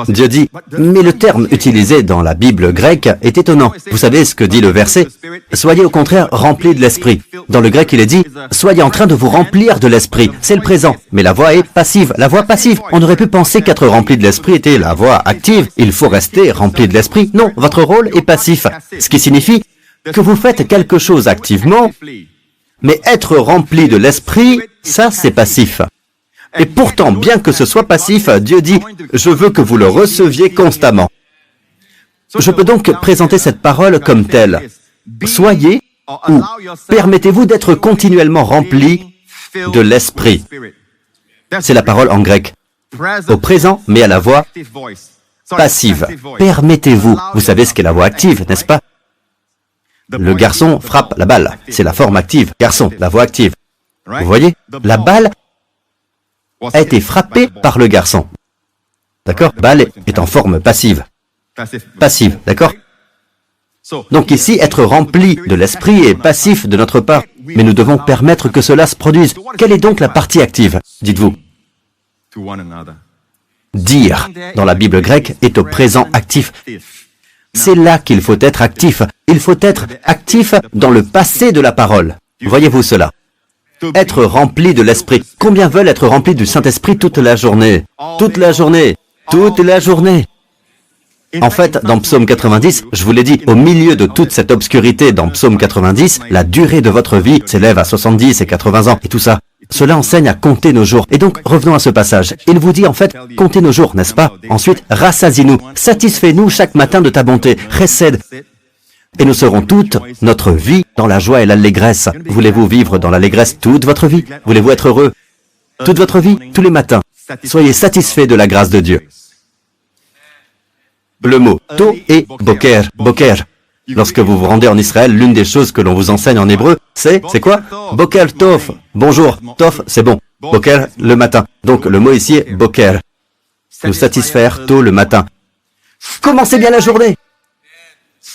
Dieu dit, mais le terme utilisé dans la Bible grecque est étonnant. Vous savez ce que dit le verset? Soyez au contraire remplis de l'esprit. Dans le grec, il est dit, soyez en train de vous remplir de l'esprit. C'est le présent. Mais la voix est passive. La voix passive. On aurait pu penser qu'être rempli de l'esprit était la voix active. Il faut rester rempli de l'esprit. Non, votre rôle est passif. Ce qui signifie que vous faites quelque chose activement, mais être rempli de l'esprit, ça c'est passif. Et pourtant, bien que ce soit passif, Dieu dit, je veux que vous le receviez constamment. Je peux donc présenter cette parole comme telle. Soyez ou permettez-vous d'être continuellement rempli de l'esprit. C'est la parole en grec. Au présent, mais à la voix passive. Permettez-vous. Vous savez ce qu'est la voix active, n'est-ce pas? Le garçon frappe la balle. C'est la forme active. Garçon, la voix active. Vous voyez? La balle a été frappée par le garçon. D'accord? Balle est en forme passive. Passive, d'accord? Donc ici, être rempli de l'esprit est passif de notre part. Mais nous devons permettre que cela se produise. Quelle est donc la partie active? Dites-vous. Dire, dans la Bible grecque, est au présent actif. C'est là qu'il faut être actif. Il faut être actif dans le passé de la parole. Voyez-vous cela? Être rempli de l'Esprit. Combien veulent être remplis du Saint-Esprit toute la journée? Toute la journée. Toute la journée. En fait, dans Psaume 90, je vous l'ai dit, au milieu de toute cette obscurité dans Psaume 90, la durée de votre vie s'élève à 70 et 80 ans et tout ça. Cela enseigne à compter nos jours. Et donc, revenons à ce passage. Il vous dit en fait, comptez nos jours, n'est-ce pas? Ensuite, rassasie-nous, satisfais-nous chaque matin de ta bonté, récède. Et nous serons toute notre vie dans la joie et l'allégresse. Voulez-vous vivre dans l'allégresse toute votre vie? Voulez-vous être heureux toute votre vie, tous les matins? Soyez satisfaits de la grâce de Dieu. Le mot to et boker, boker. Lorsque vous vous rendez en Israël, l'une des choses que l'on vous enseigne en hébreu, c'est quoi? Boker tov, bonjour, tov, c'est bon. Boker, le matin. Donc le mot ici est boker. Nous satisfaire tôt le matin. Commencez bien la journée.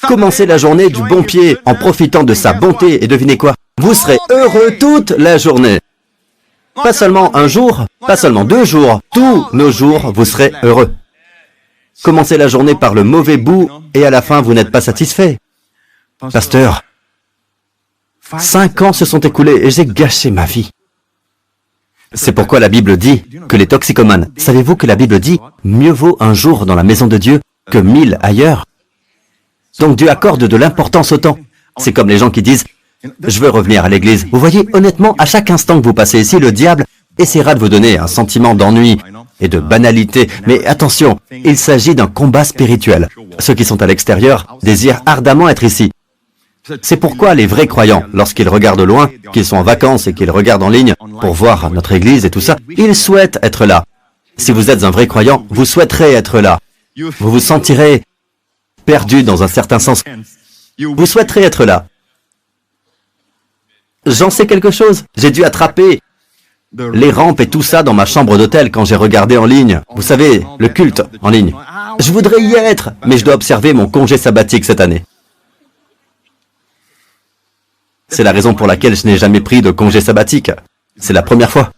Commencez la journée du bon pied, en profitant de sa bonté, et devinez quoi? Vous serez heureux toute la journée. Pas seulement un jour, pas seulement 2 jours, tous nos jours, vous serez heureux. Commencez la journée par le mauvais bout, et à la fin, vous n'êtes pas satisfait. Pasteur, 5 ans se sont écoulés, et j'ai gâché ma vie. C'est pourquoi la Bible dit que les toxicomanes, savez-vous que la Bible dit, mieux vaut un jour dans la maison de Dieu que 1000 ailleurs? Donc Dieu accorde de l'importance au temps. C'est comme les gens qui disent, je veux revenir à l'église. Vous voyez, honnêtement, à chaque instant que vous passez ici, le diable essaiera de vous donner un sentiment d'ennui et de banalité. Mais attention, il s'agit d'un combat spirituel. Ceux qui sont à l'extérieur désirent ardemment être ici. C'est pourquoi les vrais croyants, lorsqu'ils regardent au loin, qu'ils sont en vacances et qu'ils regardent en ligne pour voir notre église et tout ça, ils souhaitent être là. Si vous êtes un vrai croyant, vous souhaiterez être là. Vous vous sentirez perdu dans un certain sens. Vous souhaiterez être là. J'en sais quelque chose. J'ai dû attraper les rampes et tout ça dans ma chambre d'hôtel quand j'ai regardé en ligne. Vous savez, le culte en ligne. Je voudrais y être, mais je dois observer mon congé sabbatique cette année. C'est la raison pour laquelle je n'ai jamais pris de congé sabbatique. C'est la première fois.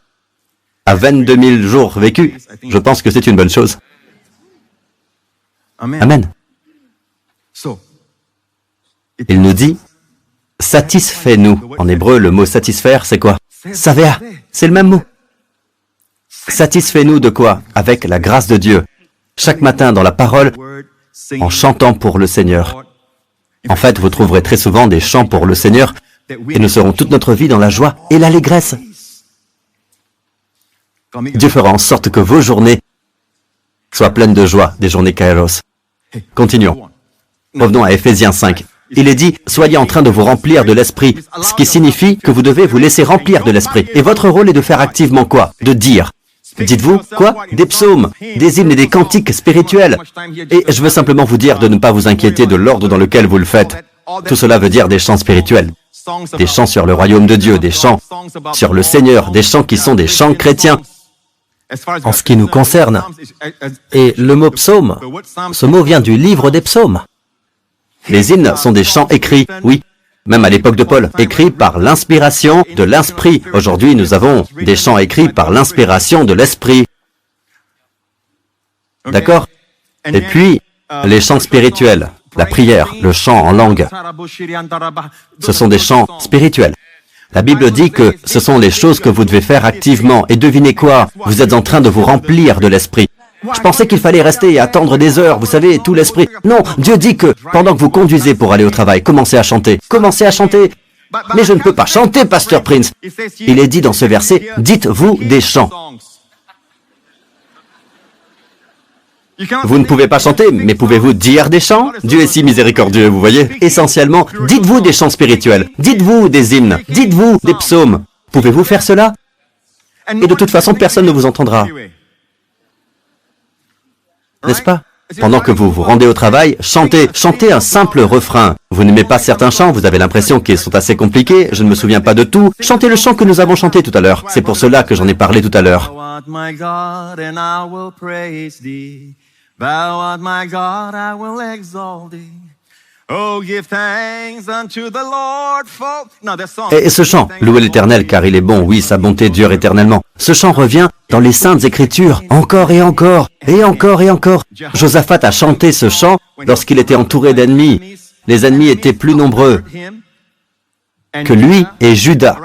À 22 000 jours vécus, je pense que c'est une bonne chose. Amen. Il nous dit, satisfais-nous. En hébreu, le mot satisfaire, c'est quoi? Savea, c'est le même mot. Satisfais-nous de quoi? Avec la grâce de Dieu. Chaque matin dans la parole, en chantant pour le Seigneur. En fait, vous trouverez très souvent des chants pour le Seigneur, et nous serons toute notre vie dans la joie et l'allégresse. Dieu fera en sorte que vos journées soient pleines de joie, des journées Kairos. Continuons. Revenons à Éphésiens 5. Il est dit, soyez en train de vous remplir de l'Esprit, ce qui signifie que vous devez vous laisser remplir de l'Esprit. Et votre rôle est de faire activement quoi? De dire. Dites-vous, quoi? Des psaumes, des hymnes et des cantiques spirituels. Et je veux simplement vous dire de ne pas vous inquiéter de l'ordre dans lequel vous le faites. Tout cela veut dire des chants spirituels. Des chants sur le royaume de Dieu, des chants sur le Seigneur, des chants qui sont des chants chrétiens. En ce qui nous concerne, et le mot psaume, ce mot vient du livre des psaumes. Les hymnes sont des chants écrits, oui, même à l'époque de Paul, écrits par l'inspiration de l'Esprit. Aujourd'hui, nous avons des chants écrits par l'inspiration de l'Esprit. D'accord? Et puis, les chants spirituels, la prière, le chant en langue, ce sont des chants spirituels. La Bible dit que ce sont les choses que vous devez faire activement. Et devinez quoi? Vous êtes en train de vous remplir de l'Esprit. Je pensais qu'il fallait rester et attendre des heures, vous savez, tout l'Esprit. Non, Dieu dit que pendant que vous conduisez pour aller au travail, commencez à chanter. Commencez à chanter. Mais je ne peux pas chanter, Pasteur Prince. Il est dit dans ce verset, dites-vous des chants. Vous ne pouvez pas chanter, mais pouvez-vous dire des chants? Dieu est si miséricordieux, vous voyez. Essentiellement, dites-vous des chants spirituels, dites-vous des hymnes, dites-vous des psaumes. Pouvez-vous faire cela? Et de toute façon, personne ne vous entendra. N'est-ce pas? Pendant que vous vous rendez au travail, chantez un simple refrain. Vous n'aimez pas certains chants, vous avez l'impression qu'ils sont assez compliqués, je ne me souviens pas de tout. Chantez le chant que nous avons chanté tout à l'heure. C'est pour cela que j'en ai parlé tout à l'heure. Thou art my God, I will exalt thee. Oh, give thanks unto the Lord for... Et ce chant, louez l'Éternel car il est bon, oui, sa bonté dure éternellement. Ce chant revient dans les Saintes Écritures, encore et encore, et encore et encore. Josaphat a chanté ce chant lorsqu'il était entouré d'ennemis. Les ennemis étaient plus nombreux que lui et Juda.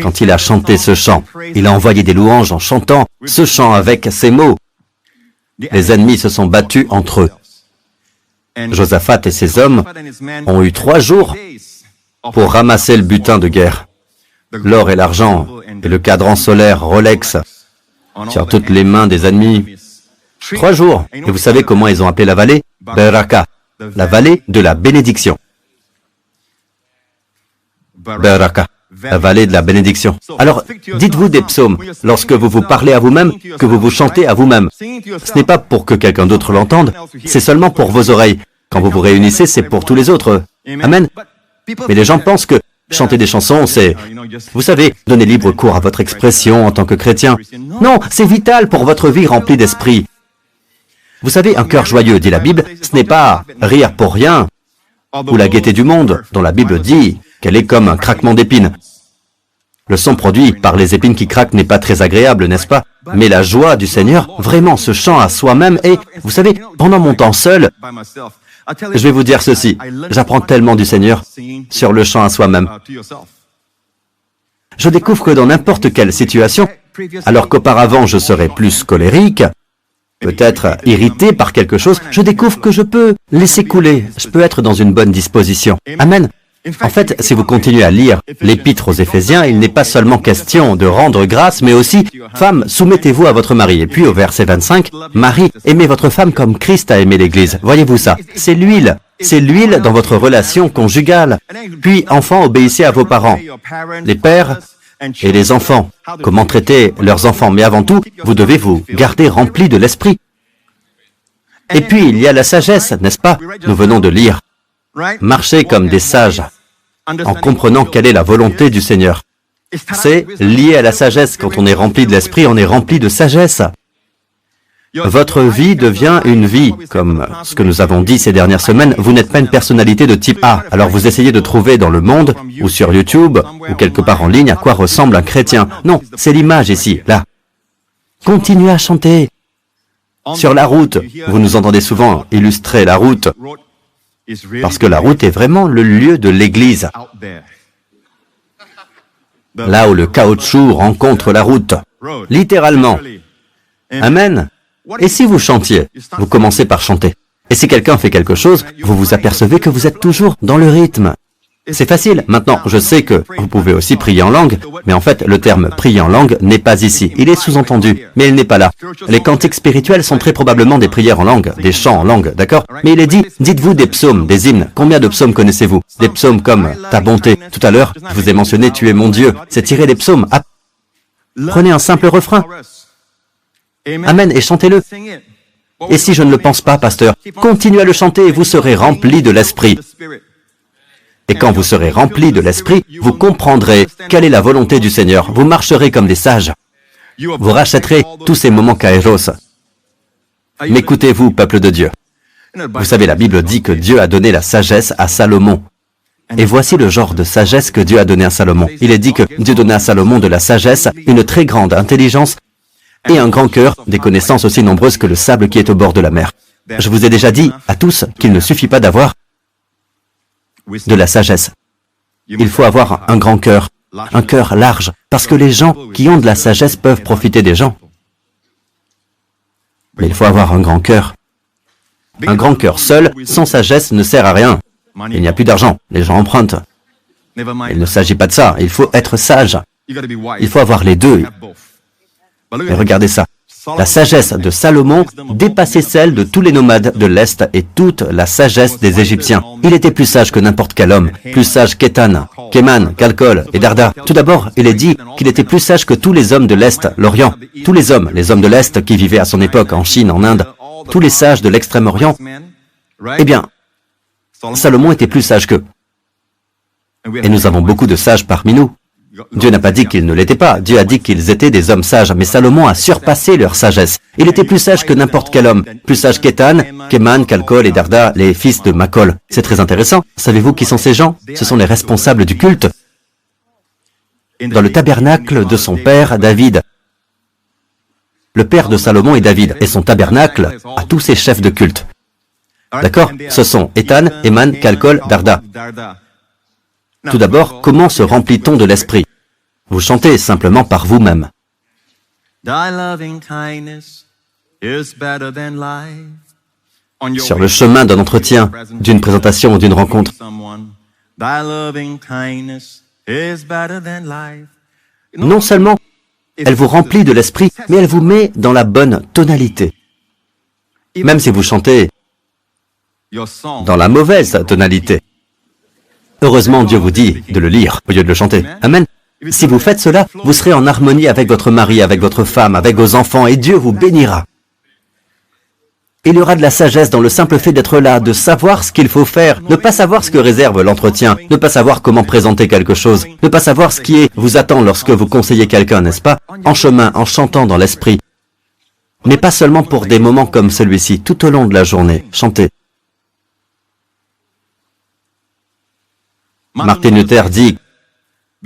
Quand il a chanté ce chant, il a envoyé des louanges en chantant ce chant avec ces mots. Les ennemis se sont battus entre eux. Josaphat et ses hommes ont eu 3 jours pour ramasser le butin de guerre. L'or et l'argent et le cadran solaire Rolex sur toutes les mains des ennemis. 3 jours. Et vous savez comment ils ont appelé la vallée? Beraka, la vallée de la bénédiction. Beraka, la vallée de la bénédiction. Alors, dites-vous des psaumes lorsque vous vous parlez à vous-même, que vous vous chantez à vous-même. Ce n'est pas pour que quelqu'un d'autre l'entende, c'est seulement pour vos oreilles. Quand vous vous réunissez, c'est pour tous les autres. Amen. Mais les gens pensent que chanter des chansons, c'est, vous savez, donner libre cours à votre expression en tant que chrétien. Non, c'est vital pour votre vie remplie d'esprit. Vous savez, un cœur joyeux, dit la Bible, ce n'est pas rire pour rien, ou la gaieté du monde, dont la Bible dit qu'elle est comme un craquement d'épines. Le son produit par les épines qui craquent n'est pas très agréable, n'est-ce pas? Mais la joie du Seigneur, vraiment ce chant à soi-même, et, vous savez, pendant mon temps seul, je vais vous dire ceci, j'apprends tellement du Seigneur sur le chant à soi-même. Je découvre que dans n'importe quelle situation, alors qu'auparavant je serais plus colérique, peut-être irrité par quelque chose, je découvre que je peux laisser couler, je peux être dans une bonne disposition. Amen. En fait, si vous continuez à lire l'épître aux Éphésiens, il n'est pas seulement question de rendre grâce, mais aussi, femmes, soumettez-vous à votre mari. Et puis au verset 25, Marie, aimez votre femme comme Christ a aimé l'Église. Voyez-vous ça? C'est l'huile dans votre relation conjugale. Puis, enfants, obéissez à vos parents. Les pères, Et les enfants, comment traiter leurs enfants. Mais avant tout, vous devez vous garder remplis de l'esprit. Et puis, il y a la sagesse, n'est-ce pas? Nous venons de lire. Marchez comme des sages, en comprenant quelle est la volonté du Seigneur. C'est lié à la sagesse. Quand on est rempli de l'esprit, on est rempli de sagesse. Votre vie devient une vie, comme ce que nous avons dit ces dernières semaines. Vous n'êtes pas une personnalité de type A. Alors vous essayez de trouver dans le monde, ou sur YouTube, ou quelque part en ligne, à quoi ressemble un chrétien. Non, c'est l'image ici, là. Continuez à chanter. Sur la route, vous nous entendez souvent illustrer la route, parce que la route est vraiment le lieu de l'Église. Là où le caoutchouc rencontre la route, littéralement. Amen. Et si vous chantiez, vous commencez par chanter. Et si quelqu'un fait quelque chose, vous vous apercevez que vous êtes toujours dans le rythme. C'est facile. Maintenant, je sais que vous pouvez aussi prier en langue, mais en fait, le terme « prier en langue » n'est pas ici. Il est sous-entendu, mais il n'est pas là. Les cantiques spirituels sont très probablement des prières en langue, des chants en langue, d'accord? Mais il est dit, dites-vous des psaumes, des hymnes. Combien de psaumes connaissez-vous? Des psaumes comme « Ta bonté ». Tout à l'heure, je vous ai mentionné « Tu es mon Dieu ». C'est tiré des psaumes. Prenez un simple refrain. Amen, et chantez-le. Et si je ne le pense pas, pasteur, continuez à le chanter et vous serez remplis de l'esprit. Et quand vous serez remplis de l'esprit, vous comprendrez quelle est la volonté du Seigneur. Vous marcherez comme des sages. Vous rachèterez tous ces moments kairos. M'écoutez-vous, peuple de Dieu. Vous savez, la Bible dit que Dieu a donné la sagesse à Salomon. Et voici le genre de sagesse que Dieu a donné à Salomon. Il est dit que Dieu donnait à Salomon de la sagesse, une très grande intelligence, et un grand cœur, des connaissances aussi nombreuses que le sable qui est au bord de la mer. Je vous ai déjà dit à tous qu'il ne suffit pas d'avoir de la sagesse. Il faut avoir un grand cœur, un cœur large, parce que les gens qui ont de la sagesse peuvent profiter des gens. Mais il faut avoir un grand cœur. Un grand cœur seul, sans sagesse, ne sert à rien. Il n'y a plus d'argent, les gens empruntent. Il ne s'agit pas de ça, il faut être sage. Il faut avoir les deux. Et regardez ça. La sagesse de Salomon dépassait celle de tous les nomades de l'Est et toute la sagesse des Égyptiens. Il était plus sage que n'importe quel homme, plus sage qu'Étan, qu'Éman, qu'Alcol et Darda. Tout d'abord, il est dit qu'il était plus sage que tous les hommes de l'Est, l'Orient. Tous les hommes de l'Est qui vivaient à son époque en Chine, en Inde, tous les sages de l'Extrême-Orient, eh bien, Salomon était plus sage qu'eux. Et nous avons beaucoup de sages parmi nous. Dieu n'a pas dit qu'ils ne l'étaient pas, Dieu a dit qu'ils étaient des hommes sages, mais Salomon a surpassé leur sagesse. Il était plus sage que n'importe quel homme, plus sage qu'Étan, qu'Éman, qu'Alcol et Darda, les fils de Macol. C'est très intéressant. Savez-vous qui sont ces gens? Ce sont les responsables du culte dans le tabernacle de son père David. Le père de Salomon est David, et son tabernacle a tous ses chefs de culte. D'accord? Ce sont Étan, Éman, qu'Alcol, Darda. Tout d'abord, comment se remplit-on de l'esprit? Vous chantez simplement par vous-même. Sur le chemin d'un entretien, d'une présentation ou d'une rencontre. Non seulement elle vous remplit de l'esprit, mais elle vous met dans la bonne tonalité. Même si vous chantez dans la mauvaise tonalité. Heureusement, Dieu vous dit de le lire au lieu de le chanter. Amen. Si vous faites cela, vous serez en harmonie avec votre mari, avec votre femme, avec vos enfants, et Dieu vous bénira. Il y aura de la sagesse dans le simple fait d'être là, de savoir ce qu'il faut faire, ne pas savoir ce que réserve l'entretien, ne pas savoir comment présenter quelque chose, ne pas savoir ce qui vous attend lorsque vous conseillez quelqu'un, n'est-ce pas? En chemin, en chantant dans l'esprit. Mais pas seulement pour des moments comme celui-ci, tout au long de la journée, chantez. Martin Luther dit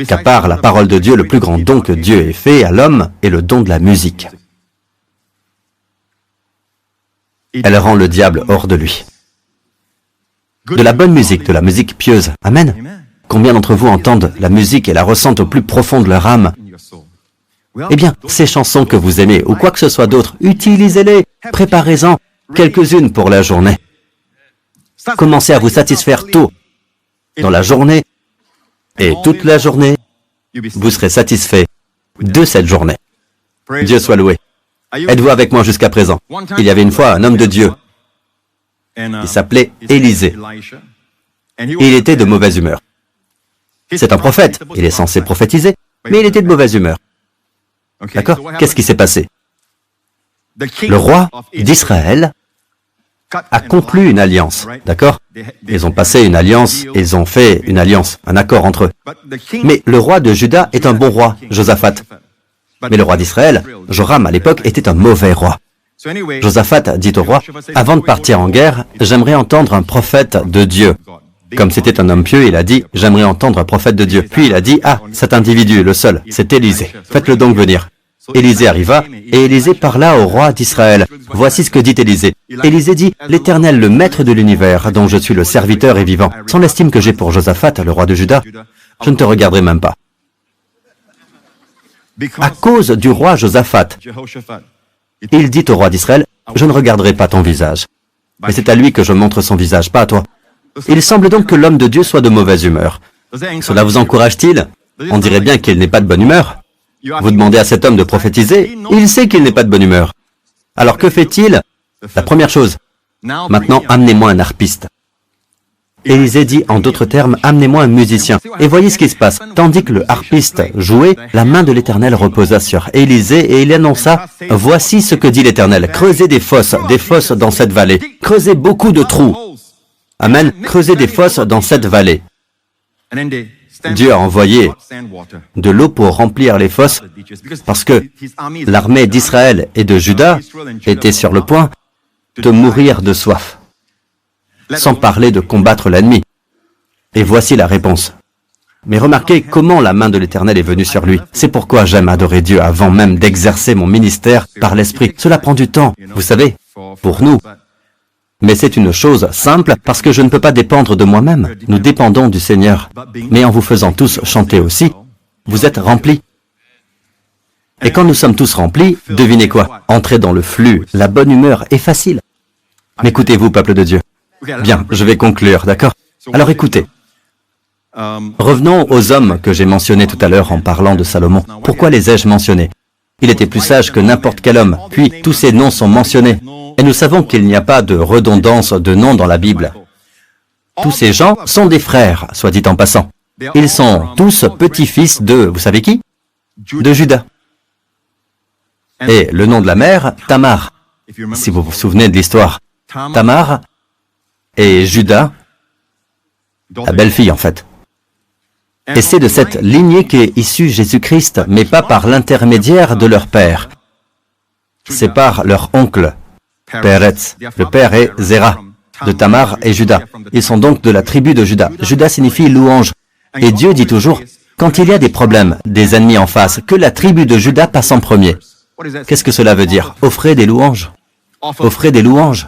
qu'à part la parole de Dieu, le plus grand don que Dieu ait fait à l'homme est le don de la musique. Elle rend le diable hors de lui. De la bonne musique, de la musique pieuse. Amen. Combien d'entre vous entendent la musique et la ressentent au plus profond de leur âme? Eh bien, ces chansons que vous aimez, ou quoi que ce soit d'autre, utilisez-les. Préparez-en quelques-unes pour la journée. Commencez à vous satisfaire tôt dans la journée, et toute la journée, vous serez satisfait de cette journée. Dieu soit loué. Êtes-vous avec moi jusqu'à présent? Il y avait une fois un homme de Dieu. Il s'appelait Élisée. Il était de mauvaise humeur. C'est un prophète. Il est censé prophétiser. Mais il était de mauvaise humeur. D'accord? Qu'est-ce qui s'est passé? Le roi d'Israël a conclu une alliance, d'accord? Ils ont passé une alliance, ils ont fait une alliance, un accord entre eux. Mais le roi de Juda est un bon roi, Josaphat. Mais le roi d'Israël, Joram à l'époque, était un mauvais roi. Josaphat dit au roi, « Avant de partir en guerre, j'aimerais entendre un prophète de Dieu. » Comme c'était un homme pieux, il a dit, « J'aimerais entendre un prophète de Dieu. » Puis il a dit, « Ah, cet individu, le seul, c'est Élisée. Faites-le donc venir. » Élisée arriva, et Élisée parla au roi d'Israël. Voici ce que dit Élisée. Élisée dit, « L'Éternel, le maître de l'univers, dont je suis le serviteur et vivant, sans l'estime que j'ai pour Josaphat, le roi de Juda, je ne te regarderai même pas. » À cause du roi Josaphat, il dit au roi d'Israël, « Je ne regarderai pas ton visage. Mais c'est à lui que je montre son visage, pas à toi. » Il semble donc que l'homme de Dieu soit de mauvaise humeur. Cela vous encourage-t-il? On dirait bien qu'il n'est pas de bonne humeur. Vous demandez à cet homme de prophétiser, il sait qu'il n'est pas de bonne humeur. Alors que fait-il? La première chose, maintenant amenez-moi un harpiste. Élisée dit en d'autres termes, amenez-moi un musicien. Et voyez ce qui se passe. Tandis que le harpiste jouait, la main de l'Éternel reposa sur Élisée et il annonça, voici ce que dit l'Éternel, creusez des fosses dans cette vallée, creusez beaucoup de trous. Amen, creusez des fosses dans cette vallée. Dieu a envoyé de l'eau pour remplir les fosses parce que l'armée d'Israël et de Juda était sur le point de mourir de soif, sans parler de combattre l'ennemi. Et voici la réponse. Mais remarquez comment la main de l'Éternel est venue sur lui. C'est pourquoi j'aime adorer Dieu avant même d'exercer mon ministère par l'Esprit. Cela prend du temps, vous savez, pour nous. Mais c'est une chose simple parce que je ne peux pas dépendre de moi-même. Nous dépendons du Seigneur. Mais en vous faisant tous chanter aussi, vous êtes remplis. Et quand nous sommes tous remplis, devinez quoi? Entrer dans le flux, la bonne humeur est facile. M'écoutez-vous, peuple de Dieu? Bien, je vais conclure, d'accord? Alors écoutez. Revenons aux hommes que j'ai mentionnés tout à l'heure en parlant de Salomon. Pourquoi les ai-je mentionnés? Il était plus sage que n'importe quel homme. Puis, tous ces noms sont mentionnés. Et nous savons qu'il n'y a pas de redondance de noms dans la Bible. Tous ces gens sont des frères, soit dit en passant. Ils sont tous petits-fils de, vous savez qui? De Juda. Et le nom de la mère, Tamar. Si vous vous souvenez de l'histoire. Tamar et Juda, la belle-fille en fait. Et c'est de cette lignée qu'est issu Jésus-Christ, mais pas par l'intermédiaire de leur père. C'est par leur oncle, Péretz. Le père est Zéra, de Tamar et Juda. Ils sont donc de la tribu de Juda. Juda signifie louange. Et Dieu dit toujours, quand il y a des problèmes, des ennemis en face, que la tribu de Juda passe en premier. Qu'est-ce que cela veut dire? Offrez des louanges. Offrez des louanges.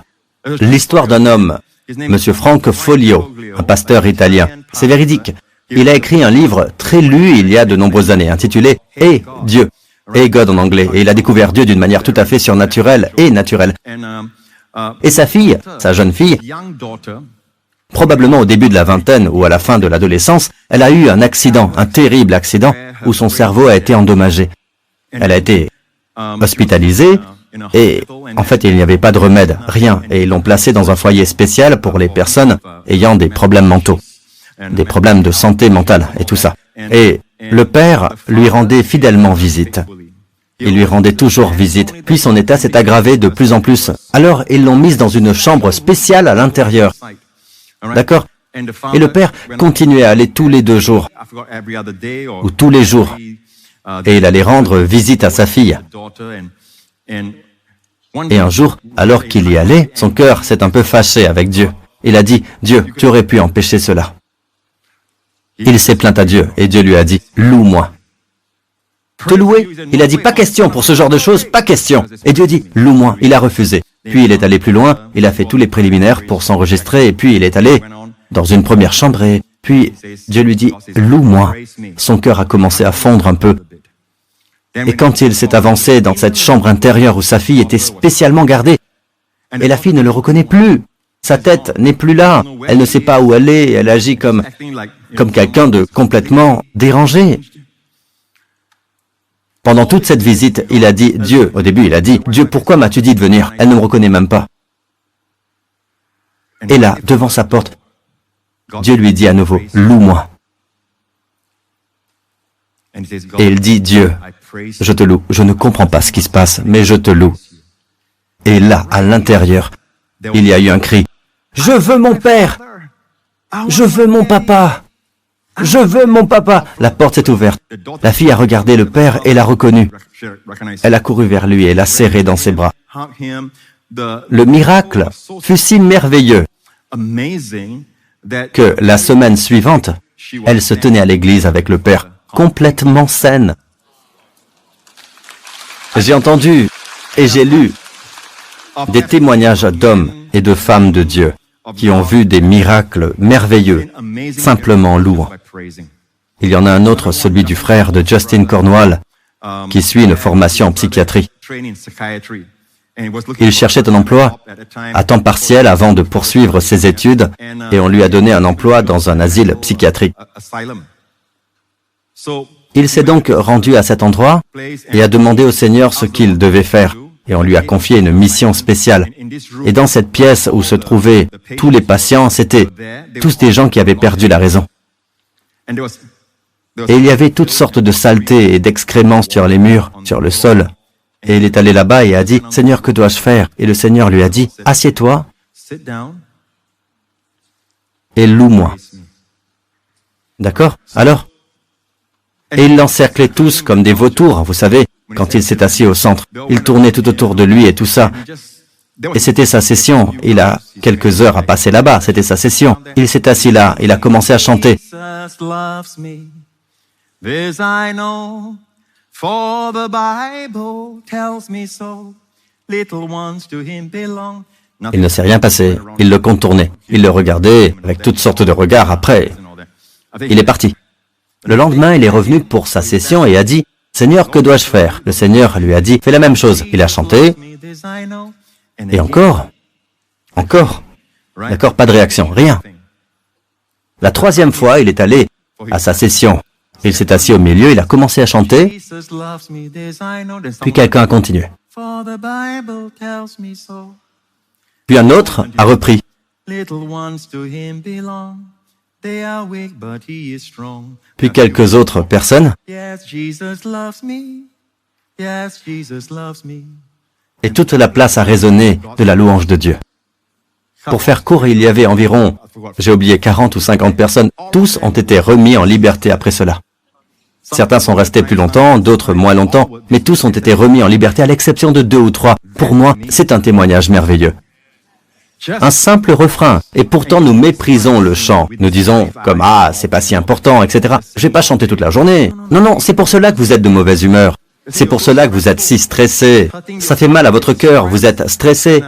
L'histoire d'un homme, M. Frank Folio, un pasteur italien, c'est véridique. Il a écrit un livre très lu il y a de nombreuses années, intitulé « Et Dieu ». Et God en anglais, et il a découvert Dieu d'une manière tout à fait surnaturelle et naturelle. Et sa fille, sa jeune fille, probablement au début de la vingtaine ou à la fin de l'adolescence, elle a eu un accident, un terrible accident, où son cerveau a été endommagé. Elle a été hospitalisée, et en fait il n'y avait pas de remède, rien, et ils l'ont placée dans un foyer spécial pour les personnes ayant des problèmes mentaux, des problèmes de santé mentale et tout ça. Et le père lui rendait fidèlement visite. Il lui rendait toujours visite, puis son état s'est aggravé de plus en plus. Alors, ils l'ont mise dans une chambre spéciale à l'intérieur. D'accord? Et le père continuait à aller tous les 2 jours, ou tous les jours, et il allait rendre visite à sa fille. Et un jour, alors qu'il y allait, son cœur s'est un peu fâché avec Dieu. Il a dit, « Dieu, tu aurais pu empêcher cela. » Il s'est plaint à Dieu, et Dieu lui a dit, « Loue-moi. » Te louer? Il a dit, pas question pour ce genre de choses, pas question. Et Dieu dit, loue-moi. Il a refusé. Puis il est allé plus loin, il a fait tous les préliminaires pour s'enregistrer, et puis il est allé dans une première chambre, et puis Dieu lui dit, loue-moi. Son cœur a commencé à fondre un peu. Et quand il s'est avancé dans cette chambre intérieure où sa fille était spécialement gardée, et la fille ne le reconnaît plus, sa tête n'est plus là, elle ne sait pas où elle est, elle agit comme quelqu'un de complètement dérangé. Pendant toute cette visite, il a dit, Dieu, au début il a dit, Dieu, pourquoi m'as-tu dit de venir? Elle ne me reconnaît même pas. Et là, devant sa porte, Dieu lui dit à nouveau, loue-moi. Et il dit, Dieu, je te loue. Je ne comprends pas ce qui se passe, mais je te loue. Et là, à l'intérieur, il y a eu un cri. Je veux mon père! Je veux mon papa! Je veux mon papa! La porte s'est ouverte. La fille a regardé le père et l'a reconnu. Elle a couru vers lui et l'a serré dans ses bras. Le miracle fut si merveilleux que la semaine suivante, elle se tenait à l'église avec le père, complètement saine. J'ai entendu et j'ai lu des témoignages d'hommes et de femmes de Dieu qui ont vu des miracles merveilleux, simplement louant. Il y en a un autre, celui du frère de Justin Cornwall, qui suit une formation en psychiatrie. Il cherchait un emploi à temps partiel avant de poursuivre ses études et on lui a donné un emploi dans un asile psychiatrique. Il s'est donc rendu à cet endroit et a demandé au Seigneur ce qu'il devait faire. Et on lui a confié une mission spéciale. Et dans cette pièce où se trouvaient tous les patients, c'étaient tous des gens qui avaient perdu la raison. Et il y avait toutes sortes de saletés et d'excréments sur les murs, sur le sol. Et il est allé là-bas et a dit, « Seigneur, que dois-je faire ?» Et le Seigneur lui a dit, « Assieds-toi et loue-moi. » D'accord? Alors? Et ils l'encerclaient tous comme des vautours, vous savez, quand il s'est assis au centre. Ils tournaient tout autour de lui et tout ça. Et c'était sa session. Il a quelques heures à passer là-bas, c'était sa session. Il s'est assis là, il a commencé à chanter. Il ne s'est rien passé. Il le contournait. Il le regardait avec toutes sortes de regards. Après, il est parti. Le lendemain, il est revenu pour sa session et a dit, « Seigneur, que dois-je faire ?» Le Seigneur lui a dit, « Fais la même chose. » Il a chanté. Et encore. D'accord, pas de réaction, rien. La troisième fois, il est allé à sa session. Il s'est assis au milieu, il a commencé à chanter. Puis quelqu'un a continué. Puis un autre a repris. Puis quelques autres personnes. Et toute la place a résonné de la louange de Dieu. Pour faire court, il y avait environ, j'ai oublié, 40 ou 50 personnes. Tous ont été remis en liberté après cela. Certains sont restés plus longtemps, d'autres moins longtemps, mais tous ont été remis en liberté à l'exception de 2 ou 3. Pour moi, c'est un témoignage merveilleux. Un simple refrain. Et pourtant, nous méprisons le chant. Nous disons, comme, ah, c'est pas si important, etc. Je vais pas chanter toute la journée. Non, c'est pour cela que vous êtes de mauvaise humeur. C'est pour cela que vous êtes si stressé. Ça fait mal à votre cœur, vous êtes stressé.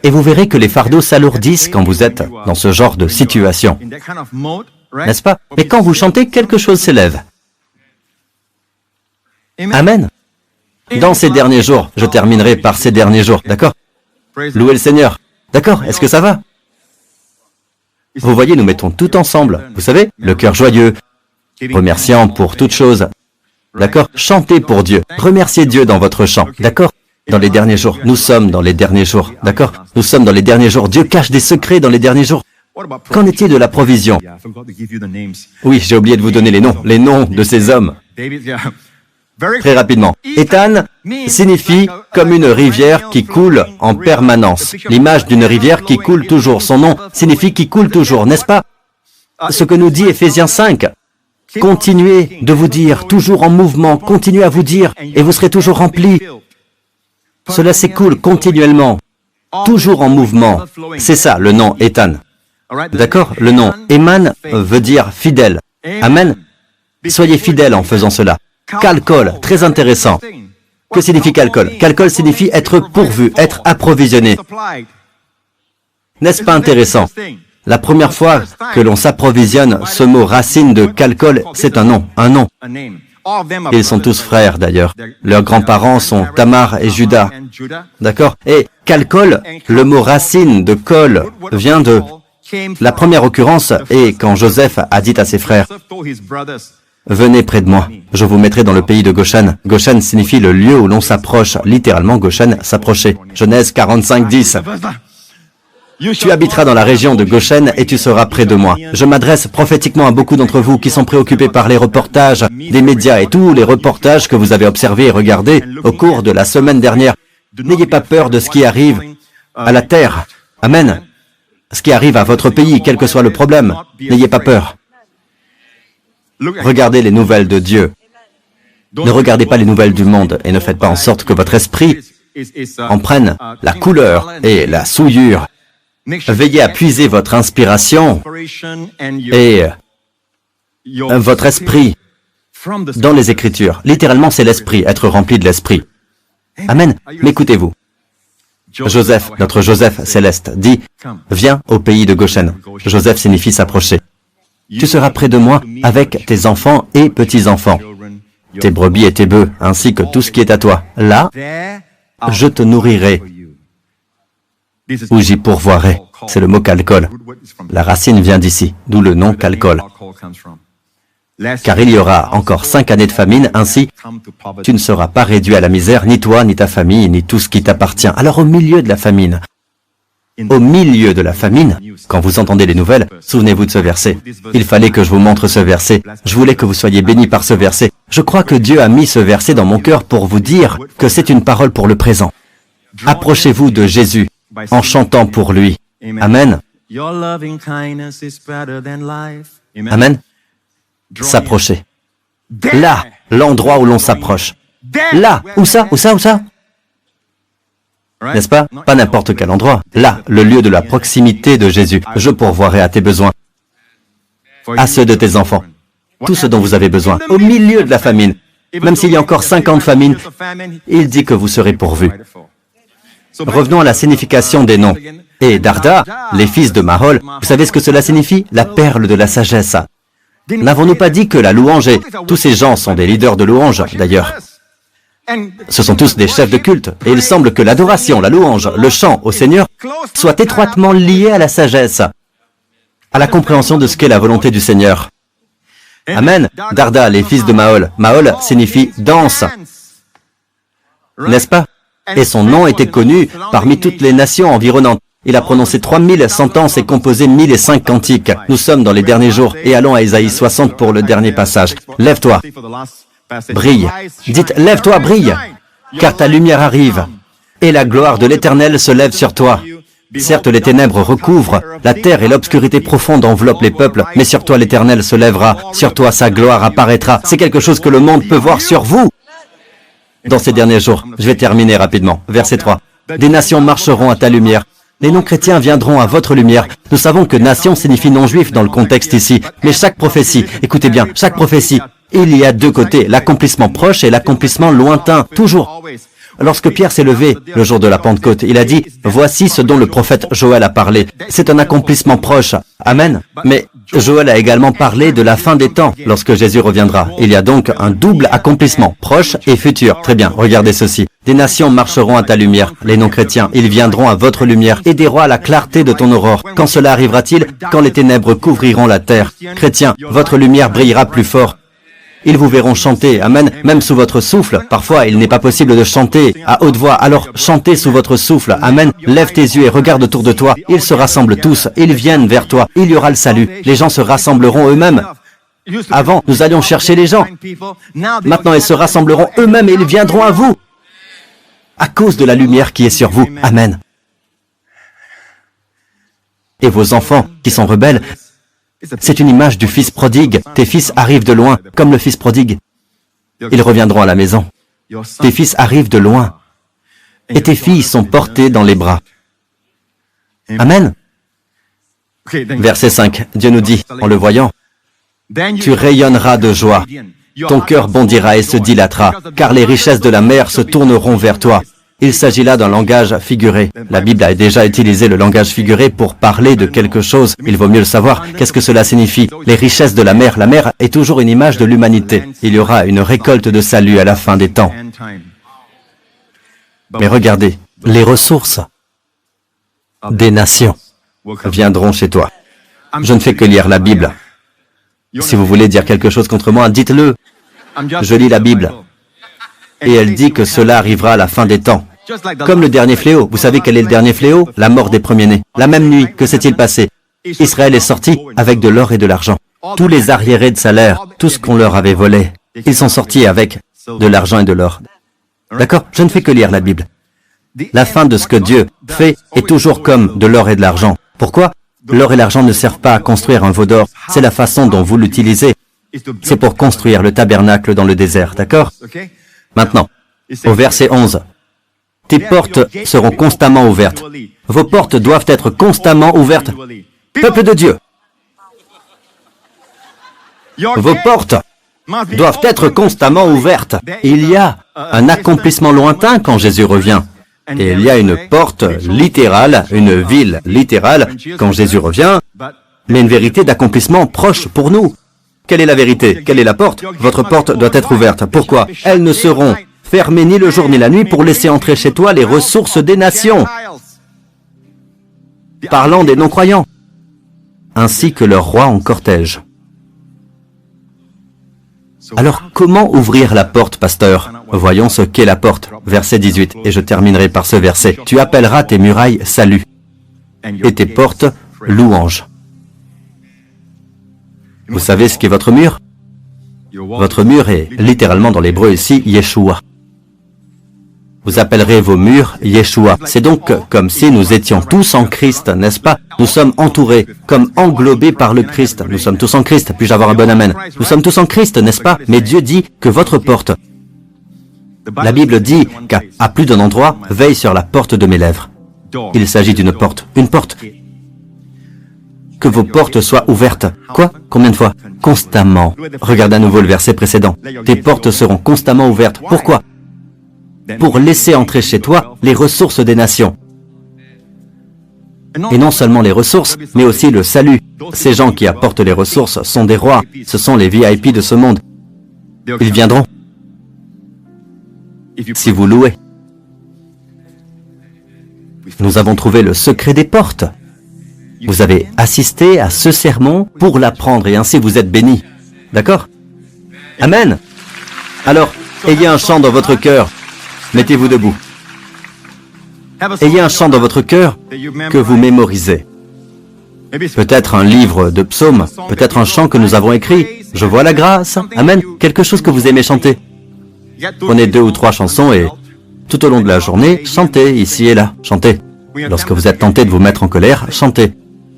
Et vous verrez que les fardeaux s'alourdissent quand vous êtes dans ce genre de situation. N'est-ce pas? Mais quand vous chantez, quelque chose s'élève. Amen. Dans ces derniers jours, je terminerai par ces derniers jours, d'accord? Louez le Seigneur. D'accord, est-ce que ça va? Vous voyez, nous mettons tout ensemble. Vous savez, le cœur joyeux, remerciant pour toute chose. D'accord? Chantez pour Dieu. Remerciez Dieu dans votre chant. D'accord? Dans les derniers jours. Nous sommes dans les derniers jours. D'accord? Nous sommes dans les derniers jours. Dieu cache des secrets dans les derniers jours. Qu'en est-il de la provision? Oui, j'ai oublié de vous donner les noms de ces hommes. Très rapidement. Ethan signifie comme une rivière qui coule en permanence. L'image d'une rivière qui coule toujours. Son nom signifie qui coule toujours, n'est-ce pas? Ce que nous dit Éphésiens 5. Continuez de vous dire, toujours en mouvement, continuez à vous dire, et vous serez toujours remplis. Cela s'écoule continuellement, toujours en mouvement. C'est ça, le nom Ethan. D'accord? Le nom Eman veut dire fidèle. Amen? Soyez fidèles en faisant cela. Calcol, très intéressant. Que signifie calcol? Calcol signifie être pourvu, être approvisionné. N'est-ce pas intéressant? La première fois que l'on s'approvisionne, ce mot racine de calcol, c'est un nom, un nom. Ils sont tous frères d'ailleurs. Leurs grands-parents sont Tamar et Judas. D'accord? Et calcol, le mot racine de col vient de la première occurrence et quand Joseph a dit à ses frères, « Venez près de moi, je vous mettrai dans le pays de Goshen. » Goshen signifie le lieu où l'on s'approche. Littéralement, Goshen, s'approcher. Genèse 45, 10. Tu habiteras dans la région de Goshen et tu seras près de moi. Je m'adresse prophétiquement à beaucoup d'entre vous qui sont préoccupés par les reportages des médias et tous les reportages que vous avez observés et regardés au cours de la semaine dernière. N'ayez pas peur de ce qui arrive à la terre. Amen. Ce qui arrive à votre pays, quel que soit le problème, n'ayez pas peur. Regardez les nouvelles de Dieu. Ne regardez pas les nouvelles du monde et ne faites pas en sorte que votre esprit en prenne la couleur et la souillure. Veillez à puiser votre inspiration et votre esprit dans les Écritures. Littéralement, c'est l'esprit, être rempli de l'esprit. Amen. Mais écoutez-vous. Joseph, notre Joseph céleste, dit, « Viens au pays de Goshen ». Joseph signifie s'approcher. Tu seras près de moi avec tes enfants et petits-enfants, tes brebis et tes bœufs, ainsi que tout ce qui est à toi. Là, je te nourrirai, ou j'y pourvoirai. C'est le mot calcol. La racine vient d'ici, d'où le nom calcol. Car il y aura encore 5 années de famine, ainsi tu ne seras pas réduit à la misère, ni toi, ni ta famille, ni tout ce qui t'appartient. Alors au milieu de la famine, quand vous entendez les nouvelles, souvenez-vous de ce verset. Il fallait que je vous montre ce verset. Je voulais que vous soyez bénis par ce verset. Je crois que Dieu a mis ce verset dans mon cœur pour vous dire que c'est une parole pour le présent. Approchez-vous de Jésus en chantant pour lui. Amen. Amen. S'approcher. Là, l'endroit où l'on s'approche. Là, où ça? N'est-ce pas? Pas n'importe quel endroit. Là, le lieu de la proximité de Jésus. Je pourvoirai à tes besoins, à ceux de tes enfants, tout ce dont vous avez besoin, au milieu de la famine. Même s'il y a encore 50 famines, il dit que vous serez pourvus. Revenons à la signification des noms. Et Darda, les fils de Mahol, vous savez ce que cela signifie? La perle de la sagesse. N'avons-nous pas dit que la louange et tous ces gens sont des leaders de louange, d'ailleurs? Ce sont tous des chefs de culte, et il semble que l'adoration, la louange, le chant au Seigneur soient étroitement liés à la sagesse, à la compréhension de ce qu'est la volonté du Seigneur. Amen. Darda, les fils de Mahol. Mahol signifie danse, n'est-ce pas? Et son nom était connu parmi toutes les nations environnantes. Il a prononcé 3000 sentences et composé 1005 cantiques. Nous sommes dans les derniers jours et allons à Ésaïe 60 pour le dernier passage. Lève-toi, brille. Dites, lève-toi, brille, car ta lumière arrive et la gloire de l'Éternel se lève sur toi. Certes, les ténèbres recouvrent la terre et l'obscurité profonde enveloppe les peuples, mais sur toi l'Éternel se lèvera, sur toi sa gloire apparaîtra. C'est quelque chose que le monde peut voir sur vous. Dans ces derniers jours, je vais terminer rapidement. Verset 3. Des nations marcheront à ta lumière. Les non-chrétiens viendront à votre lumière. Nous savons que nation signifie non-juif dans le contexte ici. Mais chaque prophétie, écoutez bien, chaque prophétie, il y a deux côtés, l'accomplissement proche et l'accomplissement lointain, toujours. Lorsque Pierre s'est levé le jour de la Pentecôte, il a dit, « Voici ce dont le prophète Joël a parlé. » C'est un accomplissement proche. Amen. Mais Joël a également parlé de la fin des temps, lorsque Jésus reviendra. Il y a donc un double accomplissement, proche et futur. Très bien, regardez ceci. Des nations marcheront à ta lumière, les non-chrétiens, ils viendront à votre lumière, et des rois à la clarté de ton aurore. Quand cela arrivera-t-il? Quand les ténèbres couvriront la terre. Chrétiens, votre lumière brillera plus fort. Ils vous verront chanter, amen, même sous votre souffle. Parfois, il n'est pas possible de chanter à haute voix, alors chantez sous votre souffle, amen. Lève tes yeux et regarde autour de toi. Ils se rassemblent tous, ils viennent vers toi. Il y aura le salut. Les gens se rassembleront eux-mêmes. Avant, nous allions chercher les gens. Maintenant, ils se rassembleront eux-mêmes et ils viendront à vous. À cause de la lumière qui est sur vous, amen. Et vos enfants qui sont rebelles, c'est une image du fils prodigue. Tes fils arrivent de loin, comme le fils prodigue. Ils reviendront à la maison. Tes fils arrivent de loin. Et tes filles sont portées dans les bras. Amen. Verset 5, Dieu nous dit, en le voyant, « Tu rayonneras de joie. Ton cœur bondira et se dilatera, car les richesses de la mer se tourneront vers toi. » Il s'agit là d'un langage figuré. La Bible a déjà utilisé le langage figuré pour parler de quelque chose. Il vaut mieux le savoir. Qu'est-ce que cela signifie? Les richesses de la mer. La mer est toujours une image de l'humanité. Il y aura une récolte de salut à la fin des temps. Mais regardez, les ressources des nations viendront chez toi. Je ne fais que lire la Bible. Si vous voulez dire quelque chose contre moi, dites-le. Je lis la Bible. Et elle dit que cela arrivera à la fin des temps. Comme le dernier fléau. Vous savez quel est le dernier fléau? La mort des premiers-nés. La même nuit, que s'est-il passé? Israël est sorti avec de l'or et de l'argent. Tous les arriérés de salaire, tout ce qu'on leur avait volé, ils sont sortis avec de l'argent et de l'or. D'accord? Je ne fais que lire la Bible. La fin de ce que Dieu fait est toujours comme de l'or et de l'argent. Pourquoi? L'or et l'argent ne servent pas à construire un veau d'or. C'est la façon dont vous l'utilisez. C'est pour construire le tabernacle dans le désert. D'accord? Maintenant, au verset 11. Tes portes seront constamment ouvertes. Vos portes doivent être constamment ouvertes. Peuple de Dieu, vos portes doivent être constamment ouvertes. Il y a un accomplissement lointain quand Jésus revient. Et il y a une porte littérale, une ville littérale quand Jésus revient, mais une vérité d'accomplissement proche pour nous. Quelle est la vérité? Quelle est la porte? Votre porte doit être ouverte. Pourquoi? Elles ne seront fermées ni le jour ni la nuit pour laisser entrer chez toi les ressources des nations. Parlant des non-croyants, ainsi que leur roi en cortège. Alors, comment ouvrir la porte, pasteur? Voyons ce qu'est la porte. Verset 18, et je terminerai par ce verset. Tu appelleras tes murailles salut, et tes portes louange. Vous savez ce qu'est votre mur? Votre mur est littéralement dans l'hébreu ici, Yeshua. Vous appellerez vos murs Yeshua. C'est donc comme si nous étions tous en Christ, n'est-ce pas? Nous sommes entourés, comme englobés par le Christ. Nous sommes tous en Christ. Puis-je avoir un bon amen? Nous sommes tous en Christ, n'est-ce pas? Mais Dieu dit que votre porte, la Bible dit qu'à plus d'un endroit, veille sur la porte de mes lèvres. Il s'agit d'une porte. Une porte. Que vos portes soient ouvertes. Quoi? Combien de fois? Constamment. Regarde à nouveau le verset précédent. Tes portes seront constamment ouvertes. Pourquoi? Pour laisser entrer chez toi les ressources des nations. Et non seulement les ressources, mais aussi le salut. Ces gens qui apportent les ressources sont des rois. Ce sont les VIP de ce monde. Ils viendront. Si vous louez. Nous avons trouvé le secret des portes. Vous avez assisté à ce sermon pour l'apprendre et ainsi vous êtes bénis. D'accord? Amen. Alors, ayez un chant dans votre cœur. Mettez-vous debout. Ayez un chant dans votre cœur que vous mémorisez. Peut-être un livre de psaumes, peut-être un chant que nous avons écrit. Je vois la grâce. Amen. Quelque chose que vous aimez chanter. Prenez 2 ou 3 chansons et tout au long de la journée, chantez ici et là. Chantez. Lorsque vous êtes tenté de vous mettre en colère, chantez.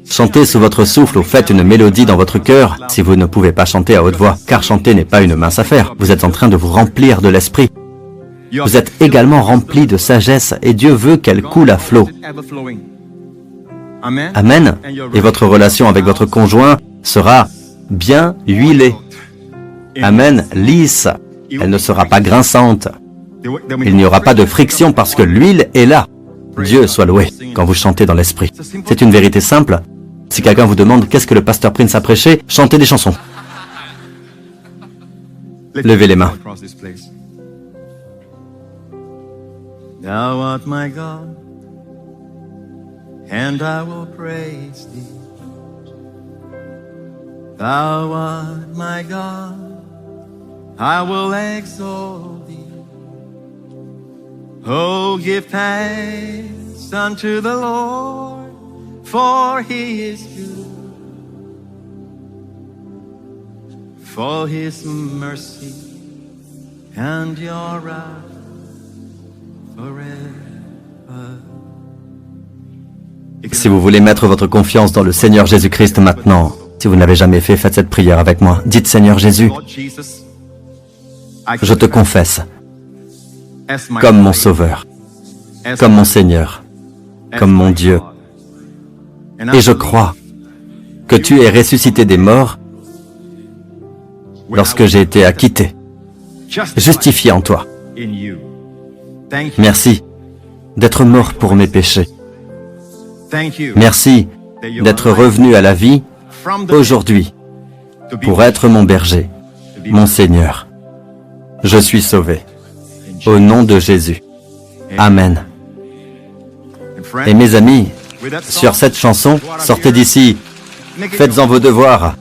Chantez sous votre souffle ou faites une mélodie dans votre cœur si vous ne pouvez pas chanter à haute voix, car chanter n'est pas une mince affaire. Vous êtes en train de vous remplir de l'esprit. Vous êtes également rempli de sagesse et Dieu veut qu'elle coule à flot. Amen. Et votre relation avec votre conjoint sera bien huilée. Amen. Lisse. Elle ne sera pas grinçante. Il n'y aura pas de friction parce que l'huile est là. Dieu soit loué quand vous chantez dans l'esprit. C'est une vérité simple. Si quelqu'un vous demande qu'est-ce que le pasteur Prince a prêché, chantez des chansons. Levez les mains. Thou art my God, and I will praise thee. Thou art my God, I will exalt thee. Oh, give thanks unto the Lord, for he is good, for his mercy and your right. Si vous voulez mettre votre confiance dans le Seigneur Jésus-Christ maintenant, si vous ne l'avez jamais fait, faites cette prière avec moi. Dites, Seigneur Jésus, je te confesse comme mon Sauveur, comme mon Seigneur, comme mon Dieu. Et je crois que tu es ressuscité des morts lorsque j'ai été acquitté, justifié en toi. Merci d'être mort pour mes péchés. Merci d'être revenu à la vie aujourd'hui pour être mon berger, mon Seigneur. Je suis sauvé. Au nom de Jésus. Amen. Et mes amis, sur cette chanson, sortez d'ici, faites-en vos devoirs.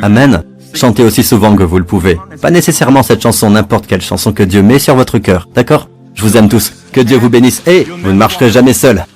Amen. Chantez aussi souvent que vous le pouvez. Pas nécessairement cette chanson, n'importe quelle chanson que Dieu met sur votre cœur. D'accord ? Je vous aime tous. Que Dieu vous bénisse. Et vous ne marcherez jamais seul.